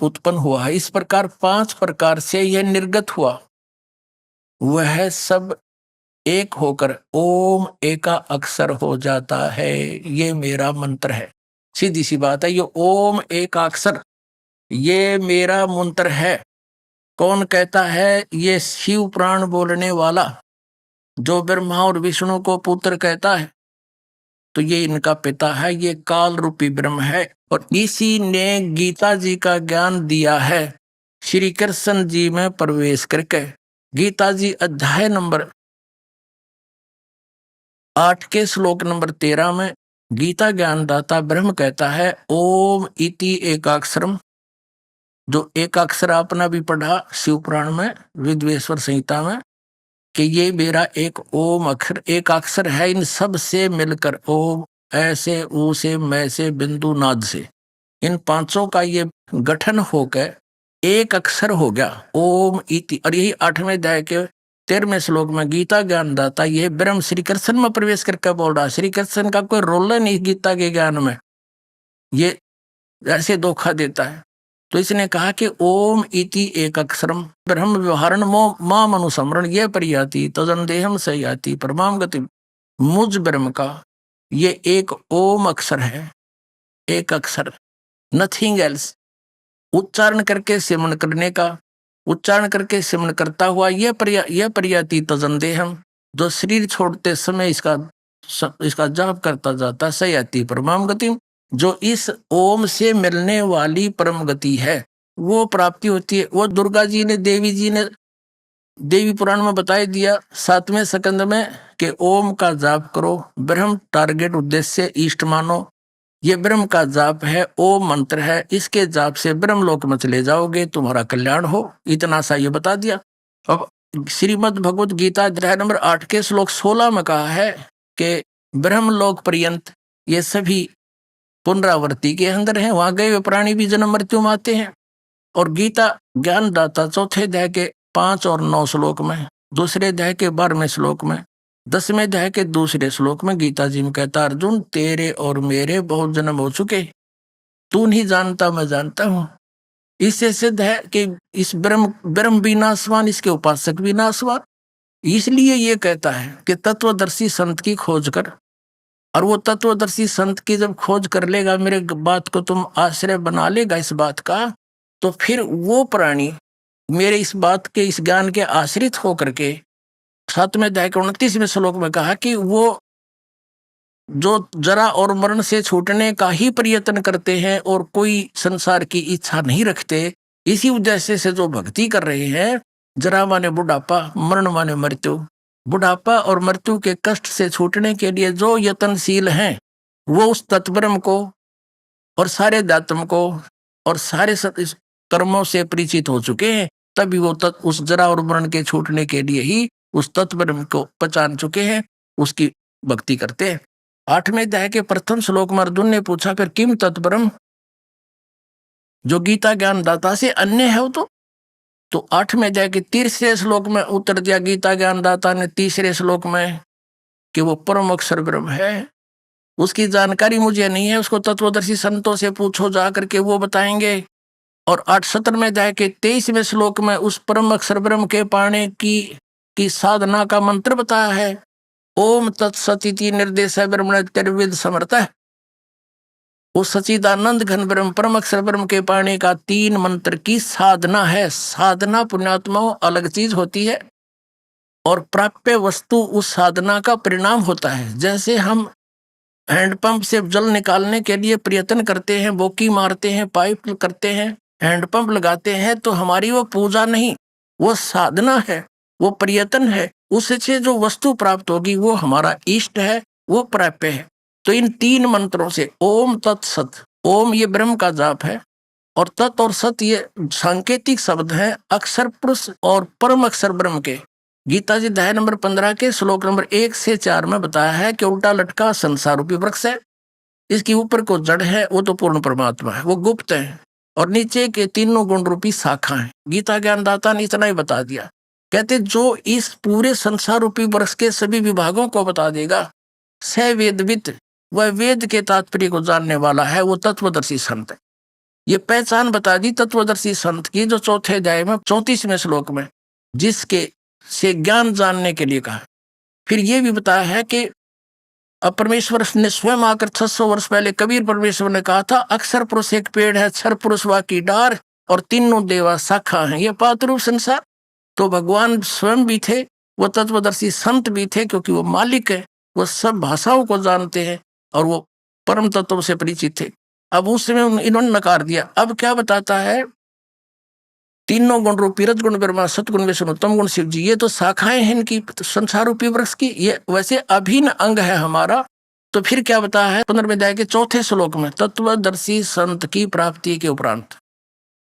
उत्पन्न हुआ है। इस प्रकार 5 प्रकार से यह निर्गत हुआ। वह सब एक होकर ओम एका अक्षर हो जाता है। ये मेरा मंत्र है। सीधी सी बात है, ये ओम एका अक्षर ये मेरा मंत्र है। कौन कहता है? ये शिव पुराण बोलने वाला, जो ब्रह्मा और विष्णु को पुत्र कहता है, तो ये इनका पिता है। ये काल रूपी ब्रह्म है और इसी ने गीता जी का ज्ञान दिया है श्री कृष्ण जी में प्रवेश करके। गीता जी अध्याय नंबर 8 के श्लोक नंबर 13 में गीता ज्ञानदाता ब्रह्म कहता है ओम इति एकाक्षरम। जो एकाक्षर आपने भी पढ़ा शिव पुराण में, विद्वेश्वर संहिता में, कि ये मेरा एक ओम अक्षर, एक अक्षर है। इन सब से मिलकर ओम, ऐसे, ऊ से, मैं से, बिंदु, नाद से, इन 5 का ये गठन होकर एक अक्षर हो गया ओम इति। और यही 8वें अध्याय के 13वें श्लोक में गीता ज्ञानदाता ये ब्रह्म श्री कृष्ण में प्रवेश करके बोल रहा। श्री कृष्ण का कोई रोल नहीं गीता के ज्ञान में, ये ऐसे धोखा देता है। तो इसने कहा कि ओम इति एक अक्षरम ब्रह्म व्यवहारण माम अनुसमरण ये परियाति तदंदेहम सयाति परमाम गति। मुझ ब्रह्म का ये एक ओम अक्षर है, एक अक्षर, नथिंग एल्स। उच्चारण करके सिमरण करने का, उच्चारण करके सिमरण करता हुआ यह परियाति तदंदेहम, जो शरीर छोड़ते समय इसका जाप करता जाता, सयाति परमाम गति, जो इस ओम से मिलने वाली परम गति है वो प्राप्ति होती है। वो दुर्गा जी ने, देवी जी ने देवी पुराण में बताई दिया 7वें स्कंद में कि ओम का जाप करो, ब्रह्म टारगेट उद्देश्य इष्ट मानो। ये ब्रह्म का जाप है, ओम मंत्र है, इसके जाप से ब्रह्म लोक में चले जाओगे, तुम्हारा कल्याण हो। इतना सा ये बता दिया। अब श्रीमद् भगवत गीता अध्याय नंबर 8 के श्लोक 16 में कहा है कि ब्रह्म लोक पर्यंत ये सभी पुनरावृत्ति के अंदर हैं, वहां गए हुए प्राणी भी जन्म मृत्यु में आते हैं। और गीता ज्ञानदाता 4थे अध्याय के 5 और 9 श्लोक में, दूसरे अध्याय के 12वें श्लोक में, 10वें अध्याय के दूसरे श्लोक में गीता जी में कहता, अर्जुन तेरे और मेरे बहुत जन्म हो चुके, तू नहीं जानता मैं जानता हूं। इससे सिद्ध है कि इस ब्रह्म विनाशवान, इसके उपासक विनाशवान। इसलिए ये कहता है कि तत्वदर्शी संत की खोज कर, और वो तत्वदर्शी संत की जब खोज कर लेगा, मेरे बात को तुम आश्रय बना लेगा इस बात का, तो फिर वो प्राणी मेरे इस बात के, इस ज्ञान के आश्रित होकर के 7वें अध्याय के 29वें श्लोक में कहा कि वो जो जरा और मरण से छूटने का ही प्रयत्न करते हैं और कोई संसार की इच्छा नहीं रखते, इसी उद्देश्य से जो भक्ति कर रहे हैं, जरा माने बुढ़ापा, मरण माने मृत्यु, बुढ़ापा और मृत्यु के कष्ट से छूटने के लिए जो यत्नशील हैं, वो उस तत्ब्रह्म को और सारे दात्म को और सारे कर्मों से परिचित हो चुके हैं, तभी वो उस जरा और मरण के छूटने के लिए ही उस तत्ब्रह्म को पहचान चुके हैं, उसकी भक्ति करते हैं। 8वें अध्याय के प्रथम श्लोक में अर्जुन ने पूछा, फिर किम तत्ब्रह्म, जो गीता ज्ञानदाता से अन्य है वो तो 8वें अध्याय के 3रे श्लोक में उत्तर दिया गीता ज्ञानदाता ने 3रे श्लोक में कि वो परम अक्षर ब्रह्म है। उसकी जानकारी मुझे नहीं है, उसको तत्वदर्शी संतों से पूछो जा करके, वो बताएंगे। और 8:17 में जाके 23वें श्लोक में उस परम अक्षर ब्रह्म के पाने की साधना का मंत्र बताया है। ओम तत्सदिति निर्देश ब्रह्मण त्रिविद समर्थ है। वो सचिदानंद घन ब्रह्म परम अक्षर ब्रह्म के पाने का 3 मंत्र की साधना है। साधना पुण्यात्माओं अलग चीज होती है और प्राप्य वस्तु उस साधना का परिणाम होता है। जैसे हम हैंडपंप से जल निकालने के लिए प्रयत्न करते हैं, बोकी मारते हैं, पाइप करते हैं, हैंडपंप लगाते हैं, तो हमारी वो पूजा नहीं, वो साधना है, वो प्रयत्न है। उससे जो वस्तु प्राप्त होगी वो हमारा इष्ट है, वो प्राप्य है। तो इन 3 मंत्रों से ओम तत्सत, ओम ये ब्रह्म का जाप है और तत् और सत ये सांकेतिक शब्द हैं अक्षर पुरुष और परम अक्षर ब्रह्म के। गीता जी अध्याय नंबर 15 के श्लोक नंबर 1 से 4 में बताया है कि उल्टा लटका संसार रूपी वृक्ष है, इसके ऊपर को जड़ है, वो तो पूर्ण परमात्मा है, वो गुप्त है, और नीचे के 3 गुण रूपी शाखा है। गीता ज्ञानदाता ने इतना ही बता दिया। कहते जो इस पूरे संसार रूपी वृक्ष के सभी विभागों को बता देगा, स वेदविद, वह वेद के तात्पर्य को जानने वाला है, वो तत्वदर्शी संत है। ये पहचान बता दी तत्वदर्शी संत की, जो 4थे अध्याय में 34वें श्लोक में जिसके से ज्ञान जानने के लिए कहा। फिर ये भी बताया है कि परमेश्वर ने स्वयं आकर 600 वर्ष पहले कबीर परमेश्वर ने कहा था, अक्षर पुरुष एक पेड़ है, क्षर पुरुष वा की डार और 3 देवा शाखा हैं। ये पातरूप संसार। तो भगवान स्वयं भी थे, वो तत्वदर्शी संत भी थे, क्योंकि वो मालिक है, वो सब भाषाओं को जानते हैं और वो परम तत्व से परिचित थे। अब उस समय इन्होंने नकार दिया। अब क्या बताता है, 3 गुण रूपी रजगुण ब्रह्मा, सतगुण विष्णु, तम गुण शिव जी, ये तो शाखाएं हैं इनकी संसार रूपी वृक्ष की, ये वैसे अभिन्न अंग है हमारा। तो फिर क्या बताया है 15वें अध्याय के 4थे श्लोक में, तत्वदर्शी संत की प्राप्ति के उपरांत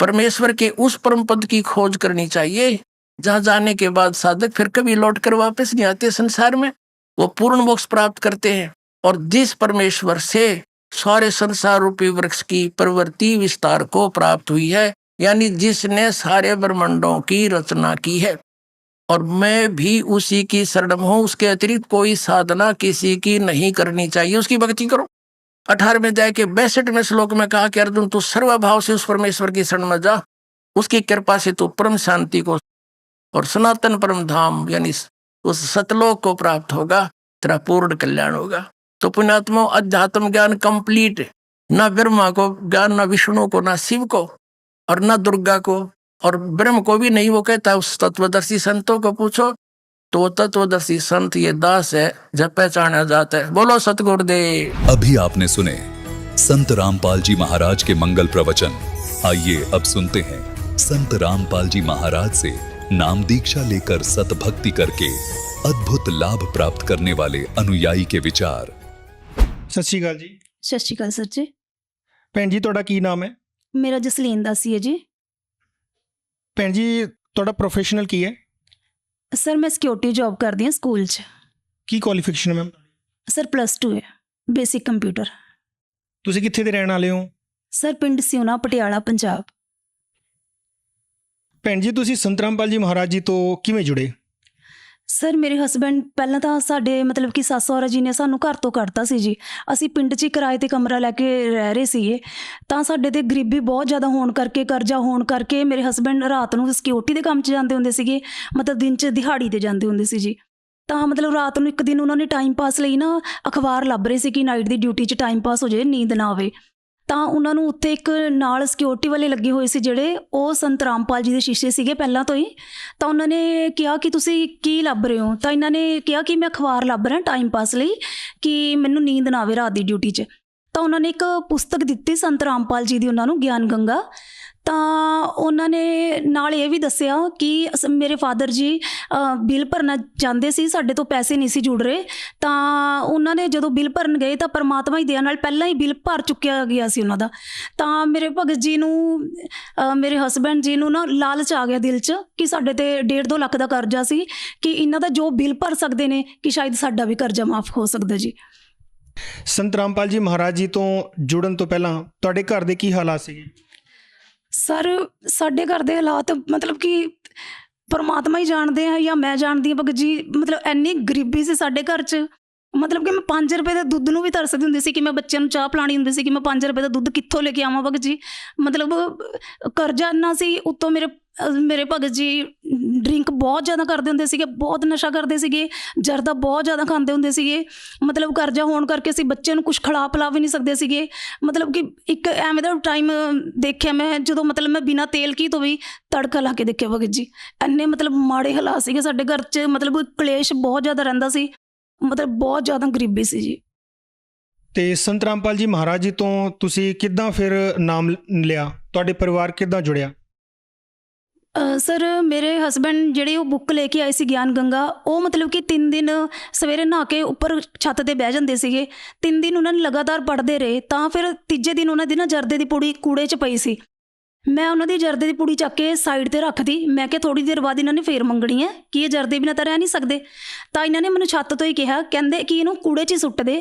परमेश्वर के उस परम पद की खोज करनी चाहिए जहां जाने के बाद साधक फिर कभी लौट कर वापस नहीं आते संसार में, वो पूर्ण मोक्ष प्राप्त करते हैं। और जिस परमेश्वर से सारे संसार रूपी वृक्ष की प्रवृत्ति विस्तार को प्राप्त हुई है, यानी जिसने सारे ब्रह्मांडों की रचना की है, और मैं भी उसी की शरण हूं, उसके अतिरिक्त कोई साधना किसी की नहीं करनी चाहिए, उसकी भक्ति करो। 18वें अध्याय के 62वें श्लोक में कहा कि अर्जुन तू सर्वभाव से उस परमेश्वर की शरण में जा, उसकी कृपा से तू परम शांति को और सनातन परम धाम यानी उस सतलोक को प्राप्त होगा, तेरा पूर्ण कल्याण होगा। तो पुण्यात्मा अध्यात्म ज्ञान कंप्लीट है, ना ब्रह्मा को ज्ञान, ना विष्णु को, ना शिव को और ना दुर्गा को और ब्रह्म को भी नहीं। वो कहता है उस तत्वदर्शी संतों को पूछो, तो वो तत्वदर्शी संत ये दास है जब पहचाना जाता है। बोलो सतगुरुदेव। अभी आपने सुने संत रामपाल जी महाराज के मंगल प्रवचन। आइए अब सुनते हैं संत रामपाल जी महाराज से नाम दीक्षा लेकर सतभक्ति करके अद्भुत लाभ प्राप्त करने वाले अनुयायी के विचार। सत श्री अकाल जी। सत श्री अकाल सर जी। ਭੈਣ ਜੀ ਤੁਹਾਡਾ ਕੀ ਨਾਮ ਹੈ? ਮੇਰਾ ਜਸਲੀਨ ਦਾਸੀ ਹੈ ਜੀ। ਭੈਣ ਜੀ ਤੁਹਾਡਾ ਪ੍ਰੋਫੈਸ਼ਨਲ ਕੀ ਹੈ? ਸਰ ਮੈਂ ਸਿਕਿਉਰਿਟੀ ਜੌਬ ਕਰਦੀ ਹਾਂ ਸਕੂਲ 'ਚ। ਕੀ ਕੁਆਲੀਫਿਕੇਸ਼ਨ ਹੈ ਮੈਮ? ਸਰ +2 ਹੈ, ਬੇਸਿਕ ਕੰਪਿਊਟਰ। ਤੁਸੀਂ ਕਿੱਥੇ ਦੇ ਰਹਿਣ ਵਾਲੇ ਹੋ? ਸਰ ਪਿੰਡ ਸਿਉਣਾ, ਪਟਿਆਲਾ, ਪੰਜਾਬ। ਭੈਣ ਜੀ ਤੁਸੀਂ ਸੰਤ ਰਾਮਪਾਲ ਜੀ ਮਹਾਰਾਜ ਜੀ ਤੋਂ ਕਿਵੇਂ ਜੁੜੇ? ਸਰ ਮੇਰੇ ਹਸਬੈਂਡ ਪਹਿਲਾਂ ਤਾਂ ਸਾਡੇ ਮਤਲਬ ਕਿ ਸੱਸ ਸਹੁਰਾ ਜੀ ਨੇ ਸਾਨੂੰ ਘਰ ਤੋਂ ਕੱਢਤਾ ਸੀ ਜੀ। ਅਸੀਂ ਪਿੰਡ 'ਚ ਹੀ ਕਿਰਾਏ 'ਤੇ ਕਮਰਾ ਲੈ ਕੇ ਰਹਿ ਰਹੇ ਸੀਗੇ, ਤਾਂ ਸਾਡੇ 'ਤੇ ਗਰੀਬੀ ਬਹੁਤ ਜ਼ਿਆਦਾ ਹੋਣ ਕਰਕੇ, ਕਰਜ਼ਾ ਹੋਣ ਕਰਕੇ ਮੇਰੇ ਹਸਬੈਂਡ ਰਾਤ ਨੂੰ ਸਿਕਿਉਰਿਟੀ ਦੇ ਕੰਮ 'ਚ ਜਾਂਦੇ ਹੁੰਦੇ ਸੀਗੇ, ਮਤਲਬ ਦਿਨ 'ਚ ਦਿਹਾੜੀ 'ਤੇ ਜਾਂਦੇ ਹੁੰਦੇ ਸੀ ਜੀ। ਤਾਂ ਮਤਲਬ ਰਾਤ ਨੂੰ ਇੱਕ ਦਿਨ ਉਹਨਾਂ ਨੇ ਟਾਈਮ ਪਾਸ ਲਈ ਨਾ ਅਖਬਾਰ ਲੱਭ ਰਹੇ ਸੀ ਕਿ ਨਾਈਟ ਦੀ ਡਿਊਟੀ 'ਚ ਟਾਈਮ ਪਾਸ ਹੋ ਜਾਏ, ਨੀਂਦ ਨਾ ਆਵੇ। ਤਾਂ ਉਹਨਾਂ ਨੂੰ ਉੱਥੇ ਇੱਕ ਨਾਲ ਸਿਕਿਉਰਿਟੀ ਵਾਲੇ ਲੱਗੇ ਹੋਏ ਸੀ ਜਿਹੜੇ, ਉਹ ਸੰਤ ਰਾਮਪਾਲ ਜੀ ਦੇ ਸ਼ੀਸ਼ੇ ਸੀਗੇ ਪਹਿਲਾਂ ਤੋਂ ਹੀ। ਤਾਂ ਉਹਨਾਂ ਨੇ ਕਿਹਾ ਕਿ ਤੁਸੀਂ ਕੀ ਲੱਭ ਰਹੇ ਹੋ? ਤਾਂ ਇਹਨਾਂ ਨੇ ਕਿਹਾ ਕਿ ਮੈਂ ਅਖਬਾਰ ਲੱਭ ਰਿਹਾ ਟਾਈਮ ਪਾਸ ਲਈ, ਕਿ ਮੈਨੂੰ ਨੀਂਦ ਨਾ ਆਵੇ ਰਾਤ ਦੀ ਡਿਊਟੀ 'ਚ। ਤਾਂ ਉਹਨਾਂ ਨੇ ਇੱਕ ਪੁਸਤਕ ਦਿੱਤੀ ਸੰਤ ਰਾਮਪਾਲ ਜੀ ਦੀ ਉਹਨਾਂ ਨੂੰ, ਗਿਆਨ ਗੰਗਾ। ਤਾਂ ਉਹਨਾਂ ਨੇ ਨਾਲ ਇਹ ਵੀ ਦੱਸਿਆ ਕਿ ਮੇਰੇ ਫਾਦਰ ਜੀ ਬਿੱਲ ਭਰਨਾ ਚਾਹੁੰਦੇ ਸੀ, ਸਾਡੇ ਤੋਂ ਪੈਸੇ ਨਹੀਂ ਸੀ ਜੁੜ ਰਹੇ। ਤਾਂ ਉਹਨਾਂ ਨੇ ਜਦੋਂ ਬਿੱਲ ਭਰਨ ਗਏ ਤਾਂ ਪਰਮਾਤਮਾ ਦੀ ਦਇਆ ਨਾਲ ਪਹਿਲਾਂ ਹੀ ਬਿੱਲ ਭਰ ਚੁੱਕਿਆ ਗਿਆ ਸੀ ਉਹਨਾਂ ਦਾ। ਤਾਂ ਮੇਰੇ ਭਗਤ ਜੀ ਨੂੰ, ਮੇਰੇ ਹਸਬੈਂਡ ਜੀ ਨੂੰ ਨਾ ਲਾਲਚ ਆ ਗਿਆ ਦਿਲ 'ਚ ਕਿ ਸਾਡੇ 'ਤੇ 1.5-2 ਲੱਖ ਦਾ ਕਰਜ਼ਾ ਸੀ, ਕਿ ਇਹਨਾਂ ਦਾ ਜੋ ਬਿੱਲ ਭਰ ਸਕਦੇ ਨੇ ਕਿ ਸ਼ਾਇਦ ਸਾਡਾ ਵੀ ਕਰਜ਼ਾ ਮਾਫ ਹੋ ਸਕਦਾ ਜੀ। ਸੰਤ ਰਾਮਪਾਲ ਜੀ ਮਹਾਰਾਜ ਜੀ ਤੋਂ ਜੁੜਨ ਤੋਂ ਪਹਿਲਾਂ ਤੁਹਾਡੇ ਘਰ ਦੇ ਕੀ ਹਾਲਾਤ ਸੀਗੇ? ਸਰ ਸਾਡੇ ਘਰ ਦੇ ਹਾਲਾਤ ਮਤਲਬ ਕਿ ਪਰਮਾਤਮਾ ਹੀ ਜਾਣਦੇ ਆ ਜਾਂ ਮੈਂ ਜਾਣਦੀ ਹਾਂ ਭਗਤ ਜੀ, ਮਤਲਬ ਇੰਨੀ ਗਰੀਬੀ ਸੀ ਸਾਡੇ ਘਰ 'ਚ ਮਤਲਬ ਕਿ ਮੈਂ 5 ਰੁਪਏ ਦੇ ਦੁੱਧ ਨੂੰ ਵੀ ਤਰਸਦੀ ਹੁੰਦੀ ਸੀ ਕਿ ਮੈਂ ਬੱਚਿਆਂ ਨੂੰ ਚਾਹ ਪਿਲਾਉਣੀ ਹੁੰਦੀ ਸੀ ਕਿ ਮੈਂ 5 ਰੁਪਏ ਦਾ ਦੁੱਧ ਕਿੱਥੋਂ ਲੈ ਕੇ ਆਵਾਂ ਭਗਤ ਜੀ। ਮਤਲਬ ਕਰਜ਼ਾ ਇੰਨਾ ਸੀ, ਉੱਤੋਂ ਮੇਰੇ ਭਗਤ ਜੀ ਡਰਿੰਕ ਬਹੁਤ ਜ਼ਿਆਦਾ ਕਰਦੇ ਹੁੰਦੇ ਸੀਗੇ, ਬਹੁਤ ਨਸ਼ਾ ਕਰਦੇ ਸੀਗੇ, ਜਰਦਾ ਬਹੁਤ ਜ਼ਿਆਦਾ ਖਾਂਦੇ ਹੁੰਦੇ ਸੀਗੇ। ਮਤਲਬ ਕਰਜ਼ਾ ਹੋਣ ਕਰਕੇ ਅਸੀਂ ਬੱਚਿਆਂ ਨੂੰ ਕੁਝ ਖਿਲਾ ਪਿਲਾ ਵੀ ਨਹੀਂ ਸਕਦੇ ਸੀਗੇ। ਮਤਲਬ ਕਿ ਇੱਕ ਐਵੇਂ ਦਾ ਟਾਈਮ ਦੇਖਿਆ ਮੈਂ ਜਦੋਂ ਮਤਲਬ ਮੈਂ ਬਿਨਾਂ ਤੇਲ ਕੀ ਤੋਂ ਵੀ ਤੜਕਾ ਲਾ ਕੇ ਦੇਖਿਆ ਭਗਤ ਜੀ। ਇੰਨੇ ਮਤਲਬ ਮਾੜੇ ਹਾਲਾਤ ਸੀਗੇ ਸਾਡੇ ਘਰ 'ਚ, ਮਤਲਬ ਕਲੇਸ਼ ਬਹੁਤ ਜ਼ਿਆਦਾ ਰਹਿੰਦਾ ਸੀ, ਮਤਲਬ ਬਹੁਤ ਜ਼ਿਆਦਾ ਗਰੀਬੀ ਸੀ ਜੀ। ਤੇ ਸੰਤ ਰਾਮਪਾਲ ਜੀ ਮਹਾਰਾਜ ਜੀ ਤੋਂ ਤੁਸੀਂ ਕਿੱਦਾਂ ਫਿਰ ਨਾਮ ਲਿਆ, ਤੁਹਾਡੇ ਪਰਿਵਾਰ ਕਿੱਦਾਂ ਜੁੜਿਆ? ਸਰ ਮੇਰੇ ਹਸਬੈਂਡ ਜਿਹੜੇ ਉਹ ਬੁੱਕ ਲੈ ਕੇ ਆਏ ਸੀ ਗਿਆਨ ਗੰਗਾ, ਉਹ ਮਤਲਬ ਕਿ 3 ਦਿਨ ਸਵੇਰੇ ਨਹਾ ਕੇ ਉੱਪਰ ਛੱਤ 'ਤੇ ਬਹਿ ਜਾਂਦੇ ਸੀਗੇ। 3 ਦਿਨ ਉਹਨਾਂ ਨੇ ਲਗਾਤਾਰ ਪੜ੍ਹਦੇ ਰਹੇ, ਤਾਂ ਫਿਰ ਤੀਜੇ ਦਿਨ ਉਹਨਾਂ ਦੀ ਨਾ ਜਰਦੇ ਦੀ ਪੁੜੀ ਕੂੜੇ 'ਚ ਪਈ ਸੀ। ਮੈਂ ਉਹਨਾਂ ਦੀ ਜਰਦੇ ਦੀ ਪੁੜੀ ਚੱਕ ਕੇ ਸਾਈਡ 'ਤੇ ਰੱਖਦੀ। ਮੈਂ ਕਿਹਾ ਥੋੜ੍ਹੀ ਦੇਰ ਬਾਅਦ ਇਹਨਾਂ ਨੇ ਫੇਰ ਮੰਗਣੀ ਹੈ ਕਿ ਇਹ ਜਰਦੇ ਬਿਨਾਂ ਤਾਂ ਰਹਿ ਨਹੀਂ ਸਕਦੇ। ਤਾਂ ਇਹਨਾਂ ਨੇ ਮੈਨੂੰ ਛੱਤ ਤੋਂ ਹੀ ਕਿਹਾ, ਕਹਿੰਦੇ ਕਿ ਇਹਨੂੰ ਕੂੜੇ 'ਚ ਹੀ ਸੁੱਟ ਦੇ,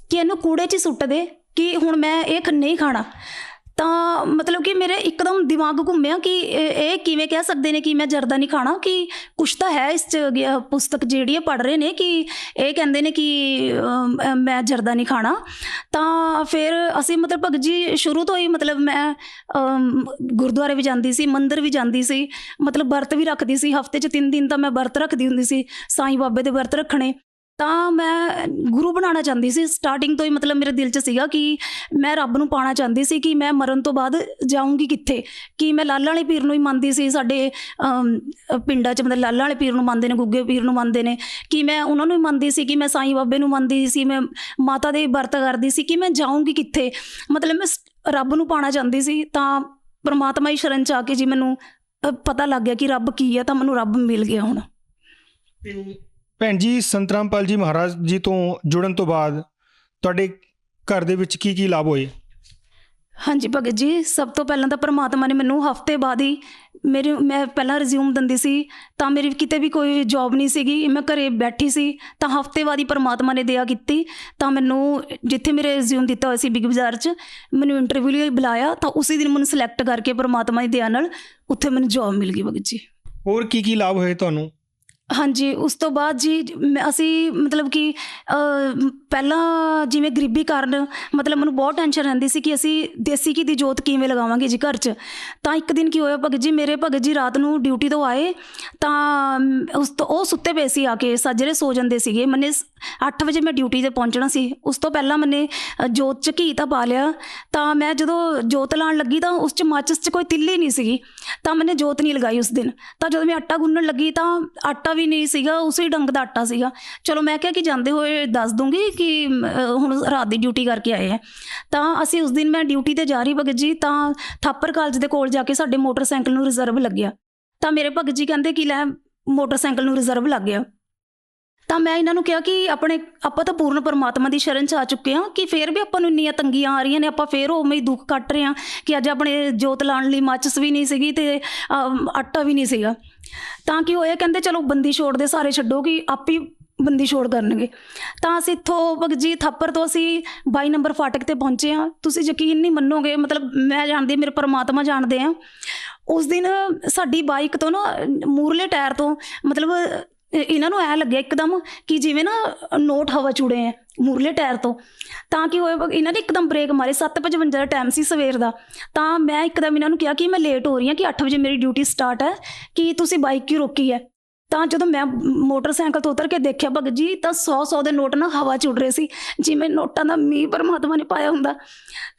ਕਿ ਇਹਨੂੰ ਕੂੜੇ 'ਚ ਹੀ ਸੁੱਟ ਦੇ, ਕਿ ਹੁਣ ਮੈਂ ਇਹ ਨਹੀਂ ਖਾਣਾ। ਤਾਂ ਮਤਲਬ ਕਿ ਮੇਰੇ ਇੱਕਦਮ ਦਿਮਾਗ ਘੁੰਮਿਆ ਕਿ ਇਹ ਕਿਵੇਂ ਕਹਿ ਸਕਦੇ ਨੇ ਕਿ ਮੈਂ ਜਰਦਾ ਨਹੀਂ ਖਾਣਾ, ਕਿ ਕੁਛ ਤਾਂ ਹੈ ਇਸ 'ਚ ਪੁਸਤਕ ਜਿਹੜੀ ਪੜ੍ਹ ਰਹੇ ਨੇ ਕਿ ਇਹ ਕਹਿੰਦੇ ਨੇ ਕਿ ਮੈਂ ਜਰਦਾ ਨਹੀਂ ਖਾਣਾ। ਤਾਂ ਫਿਰ ਅਸੀਂ ਮਤਲਬ ਭਗਤ ਜੀ ਸ਼ੁਰੂ ਤੋਂ ਹੀ ਮਤਲਬ ਮੈਂ ਗੁਰਦੁਆਰੇ ਵੀ ਜਾਂਦੀ ਸੀ, ਮੰਦਿਰ ਵੀ ਜਾਂਦੀ ਸੀ, ਮਤਲਬ ਵਰਤ ਵੀ ਰੱਖਦੀ ਸੀ। ਹਫਤੇ 'ਚ 3 ਦਿਨ ਤਾਂ ਮੈਂ ਵਰਤ ਰੱਖਦੀ ਹੁੰਦੀ ਸੀ, ਸਾਈਂ ਬਾਬੇ ਦੇ ਵਰਤ ਰੱਖਣੇ। ਤਾਂ ਮੈਂ ਗੁਰੂ ਬਣਾਉਣਾ ਚਾਹੁੰਦੀ ਸੀ ਸਟਾਰਟਿੰਗ ਤੋਂ ਹੀ, ਮਤਲਬ ਮੇਰੇ ਦਿਲ 'ਚ ਸੀਗਾ ਕਿ ਮੈਂ ਰੱਬ ਨੂੰ ਪਾਉਣਾ ਚਾਹੁੰਦੀ ਸੀ ਕਿ ਮੈਂ ਮਰਨ ਤੋਂ ਬਾਅਦ ਜਾਊਂਗੀ ਕਿੱਥੇ। ਕਿ ਮੈਂ ਲਾਲਾਂ ਵਾਲੇ ਪੀਰ ਨੂੰ ਹੀ ਮੰਨਦੀ ਸੀ, ਸਾਡੇ ਪਿੰਡਾਂ 'ਚ ਮਤਲਬ ਲਾਲਾਂ ਵਾਲੇ ਪੀਰ ਨੂੰ ਮੰਨਦੇ ਨੇ, ਗੁੱਗੇ ਪੀਰ ਨੂੰ ਮੰਨਦੇ ਨੇ, ਕਿ ਮੈਂ ਉਹਨਾਂ ਨੂੰ ਹੀ ਮੰਨਦੀ ਸੀ, ਕਿ ਮੈਂ ਸਾਈਂ ਬਾਬੇ ਨੂੰ ਮੰਨਦੀ ਸੀ, ਮੈਂ ਮਾਤਾ ਦੇ ਵਰਤ ਕਰਦੀ ਸੀ, ਕਿ ਮੈਂ ਜਾਊਂਗੀ ਕਿੱਥੇ। ਮਤਲਬ ਮੈਂ ਰੱਬ ਨੂੰ ਪਾਉਣਾ ਚਾਹੁੰਦੀ ਸੀ। ਤਾਂ ਪਰਮਾਤਮਾ ਹੀ ਸ਼ਰਨ 'ਚ ਆ ਕੇ ਜੀ ਮੈਨੂੰ ਪਤਾ ਲੱਗ ਗਿਆ ਕਿ ਰੱਬ ਕੀ ਹੈ, ਤਾਂ ਮੈਨੂੰ ਰੱਬ ਮਿਲ ਗਿਆ ਹੁਣ। ਭੈਣ ਜੀ, ਸੰਤ ਰਾਮਪਾਲ ਜੀ ਮਹਾਰਾਜ ਜੀ ਤੋਂ ਜੁੜਨ ਤੋਂ ਬਾਅਦ ਤੁਹਾਡੇ ਘਰ ਦੇ ਵਿੱਚ ਕੀ ਲਾਭ ਹੋਏ? ਹਾਂਜੀ ਭਗਤ ਜੀ, ਸਭ ਤੋਂ ਪਹਿਲਾਂ ਤਾਂ ਪਰਮਾਤਮਾ ਨੇ ਮੈਨੂੰ ਹਫਤੇ ਬਾਅਦ ਹੀ ਮੈਂ ਪਹਿਲਾਂ ਰਿਜ਼ਿਊਮ ਦਿੰਦੀ ਸੀ ਤਾਂ ਮੇਰੀ ਕਿਤੇ ਵੀ ਕੋਈ ਜੌਬ ਨਹੀਂ ਸੀਗੀ, ਮੈਂ ਘਰੇ ਬੈਠੀ ਸੀ। ਤਾਂ ਹਫਤੇ ਬਾਅਦ ਹੀ ਪਰਮਾਤਮਾ ਨੇ ਦਇਆ ਕੀਤੀ, ਤਾਂ ਮੈਨੂੰ ਜਿੱਥੇ ਮੇਰੇ ਰਿਜ਼ਿਊਮ ਦਿੱਤਾ ਹੋਇਆ ਸੀ ਬਿਗ ਬਾਜ਼ਾਰ 'ਚ, ਮੈਨੂੰ ਇੰਟਰਵਿਊ ਲਈ ਬੁਲਾਇਆ। ਤਾਂ ਉਸੇ ਦਿਨ ਮੈਨੂੰ ਸਿਲੈਕਟ ਕਰਕੇ ਪਰਮਾਤਮਾ ਦੀ ਦਇਆ ਨਾਲ ਉੱਥੇ ਮੈਨੂੰ ਜੌਬ ਮਿਲ ਗਈ ਭਗਤ ਜੀ। ਹੋਰ ਕੀ ਲਾਭ ਹੋਏ ਤੁਹਾਨੂੰ? ਹਾਂਜੀ, ਉਸ ਤੋਂ ਬਾਅਦ ਜੀ ਅਸੀਂ ਮਤਲਬ ਕਿ ਪਹਿਲਾਂ ਜਿਵੇਂ ਗਰੀਬੀ ਕਾਰਨ ਮਤਲਬ ਮੈਨੂੰ ਬਹੁਤ ਟੈਨਸ਼ਨ ਰਹਿੰਦੀ ਸੀ ਕਿ ਅਸੀਂ ਦੇਸੀ ਘੀ ਦੀ ਜੋਤ ਕਿਵੇਂ ਲਗਾਵਾਂਗੇ ਜੀ ਘਰ 'ਚ। ਤਾਂ ਇੱਕ ਦਿਨ ਕੀ ਹੋਇਆ ਭਗਤ ਜੀ, ਮੇਰੇ ਭਗਤ ਜੀ ਰਾਤ ਨੂੰ ਡਿਊਟੀ ਤੋਂ ਆਏ, ਤਾਂ ਉਹ ਸੁੱਤੇ ਪਏ ਸੀ, ਆ ਕੇ ਸਾਜਰੇ ਸੋ ਜਾਂਦੇ ਸੀਗੇ। ਮੈਨੇ 8 ਵਜੇ ਮੈਂ ਡਿਊਟੀ 'ਤੇ ਪਹੁੰਚਣਾ ਸੀ, ਉਸ ਤੋਂ ਪਹਿਲਾਂ ਮੈਨੇ ਜੋਤ 'ਚ ਘੀ ਤਾਂ ਪਾ ਲਿਆ। ਤਾਂ ਮੈਂ ਜਦੋਂ ਜੋਤ ਲਾਉਣ ਲੱਗੀ ਤਾਂ ਉਸ 'ਚ ਮਾਚਿਸ 'ਚ ਕੋਈ ਤਿੱਲੀ ਨਹੀਂ ਸੀਗੀ, ਤਾਂ ਮੈਨੇ ਜੋਤ ਨਹੀਂ ਲਗਾਈ ਉਸ ਦਿਨ। ਤਾਂ ਜਦੋਂ ਮੈਂ ਆਟਾ ਗੁੰਨਣ ਲੱਗੀ ਤਾਂ ਆਟਾ ਵੀ ਨਹੀਂ ਸੀਗਾ, ਉਸੇ ਡੰਗ ਦਾ ਆਟਾ ਸੀਗਾ। ਚਲੋ ਮੈਂ ਕਿਹਾ ਕਿ ਜਾਂਦੇ ਹੋਏ ਦੱਸ ਦੂੰਗੀ ਕਿ ਹੁਣ ਰਾਤ ਦੀ ਡਿਊਟੀ ਕਰਕੇ ਆਏ ਆ। ਤਾਂ ਅਸੀਂ ਉਸ ਦਿਨ ਮੈਂ ਡਿਊਟੀ 'ਤੇ ਜਾ ਰਹੀ ਭਗਤ ਜੀ, ਤਾਂ ਥਾਪਰ ਕਾਲਜ ਦੇ ਕੋਲ ਜਾ ਕੇ ਸਾਡੇ ਮੋਟਰਸਾਈਕਲ ਨੂੰ ਰਿਜ਼ਰਵ ਲੱਗਿਆ। ਤਾਂ ਮੇਰੇ ਭਗਤ ਜੀ ਕਹਿੰਦੇ ਕਿ ਲੈ ਮੋਟਰਸਾਈਕਲ ਨੂੰ ਰਿਜ਼ਰਵ ਲੱਗ ਗਿਆ। ਤਾਂ ਮੈਂ ਇਹਨਾਂ ਨੂੰ ਕਿਹਾ ਕਿ ਆਪਾਂ ਤਾਂ ਪੂਰਨ ਪਰਮਾਤਮਾ ਦੀ ਸ਼ਰਨ 'ਚ ਆ ਚੁੱਕੇ ਹਾਂ, ਕਿ ਫਿਰ ਵੀ ਆਪਾਂ ਨੂੰ ਇੰਨੀਆਂ ਤੰਗੀਆਂ ਆ ਰਹੀਆਂ ਨੇ, ਆਪਾਂ ਫਿਰ ਉਵੇਂ ਹੀ ਦੁੱਖ ਕੱਟ ਰਹੇ ਹਾਂ ਕਿ ਅੱਜ ਆਪਣੇ ਜੋਤ ਲਾਉਣ ਲਈ ਮਾਚਿਸ ਵੀ ਨਹੀਂ ਸੀਗੀ ਤੇ ਆਟਾ ਵੀ ਨਹੀਂ ਸੀਗਾ। ਤਾਂ ਕਿ ਹੋਇਆ, ਕਹਿੰਦੇ ਚਲੋ ਬੰਦੀ ਛੋੜ ਦੇ ਸਾਰੇ ਛੱਡੋ, ਕਿ ਆਪੇ ਬੰਦੀ ਛੋੜ ਕਰਨਗੇ। ਤਾਂ ਅਸੀਂ ਇੱਥੋਂ ਭਗਤ ਜੀ ਥਾਪਰ ਤੋਂ ਅਸੀਂ 22 ਨੰਬਰ ਫਾਟਕ 'ਤੇ ਪਹੁੰਚੇ ਹਾਂ। ਤੁਸੀਂ ਯਕੀਨ ਨਹੀਂ ਮੰਨੋਗੇ, ਮਤਲਬ ਮੈਂ ਜਾਣਦੀ, ਮੇਰੇ ਪਰਮਾਤਮਾ ਜਾਣਦੇ ਆ, ਉਸ ਦਿਨ ਸਾਡੀ ਬਾਈਕ ਤੋਂ ਨਾ ਮੂਰਲੇ ਟਾਇਰ ਤੋਂ ਮਤਲਬ ਇਹਨਾਂ ਨੂੰ ਐਂ ਲੱਗਿਆ ਇੱਕਦਮ ਕਿ ਜਿਵੇਂ ਨਾ ਨੋਟ ਹਵਾ ਚੁੜੇ ਆ ਮੂਰਲੇ ਟਾਇਰ ਤੋਂ। ਤਾਂ ਕੀ ਹੋਇਆ, ਇਹਨਾਂ ਨੇ ਇੱਕਦਮ ਬ੍ਰੇਕ ਮਾਰੇ। 7:55 ਦਾ ਟਾਈਮ ਸੀ ਸਵੇਰ ਦਾ। ਤਾਂ ਮੈਂ ਇੱਕਦਮ ਇਹਨਾਂ ਨੂੰ ਕਿਹਾ ਕਿ ਮੈਂ ਲੇਟ ਹੋ ਰਹੀ ਹਾਂ, ਕਿ 8 ਵਜੇ ਮੇਰੀ ਡਿਊਟੀ ਸਟਾਰਟ ਹੈ, ਕਿ ਤੁਸੀਂ ਬਾਈਕ ਕਿਉਂ ਰੋਕੀ ਹੈ। ਤਾਂ ਜਦੋਂ ਮੈਂ ਮੋਟਰਸਾਈਕਲ ਤੋਂ ਉਤਰ ਕੇ ਦੇਖਿਆ ਭਗਤ ਜੀ, ਤਾਂ 100 ਦੇ ਨੋਟ ਨਾ ਹਵਾ ਚ ਉੱਡ ਰਹੇ ਸੀ, ਜਿਵੇਂ ਨੋਟਾਂ ਦਾ ਮੀਂਹ ਪਰਮਾਤਮਾ ਨੇ ਪਾਇਆ ਹੁੰਦਾ।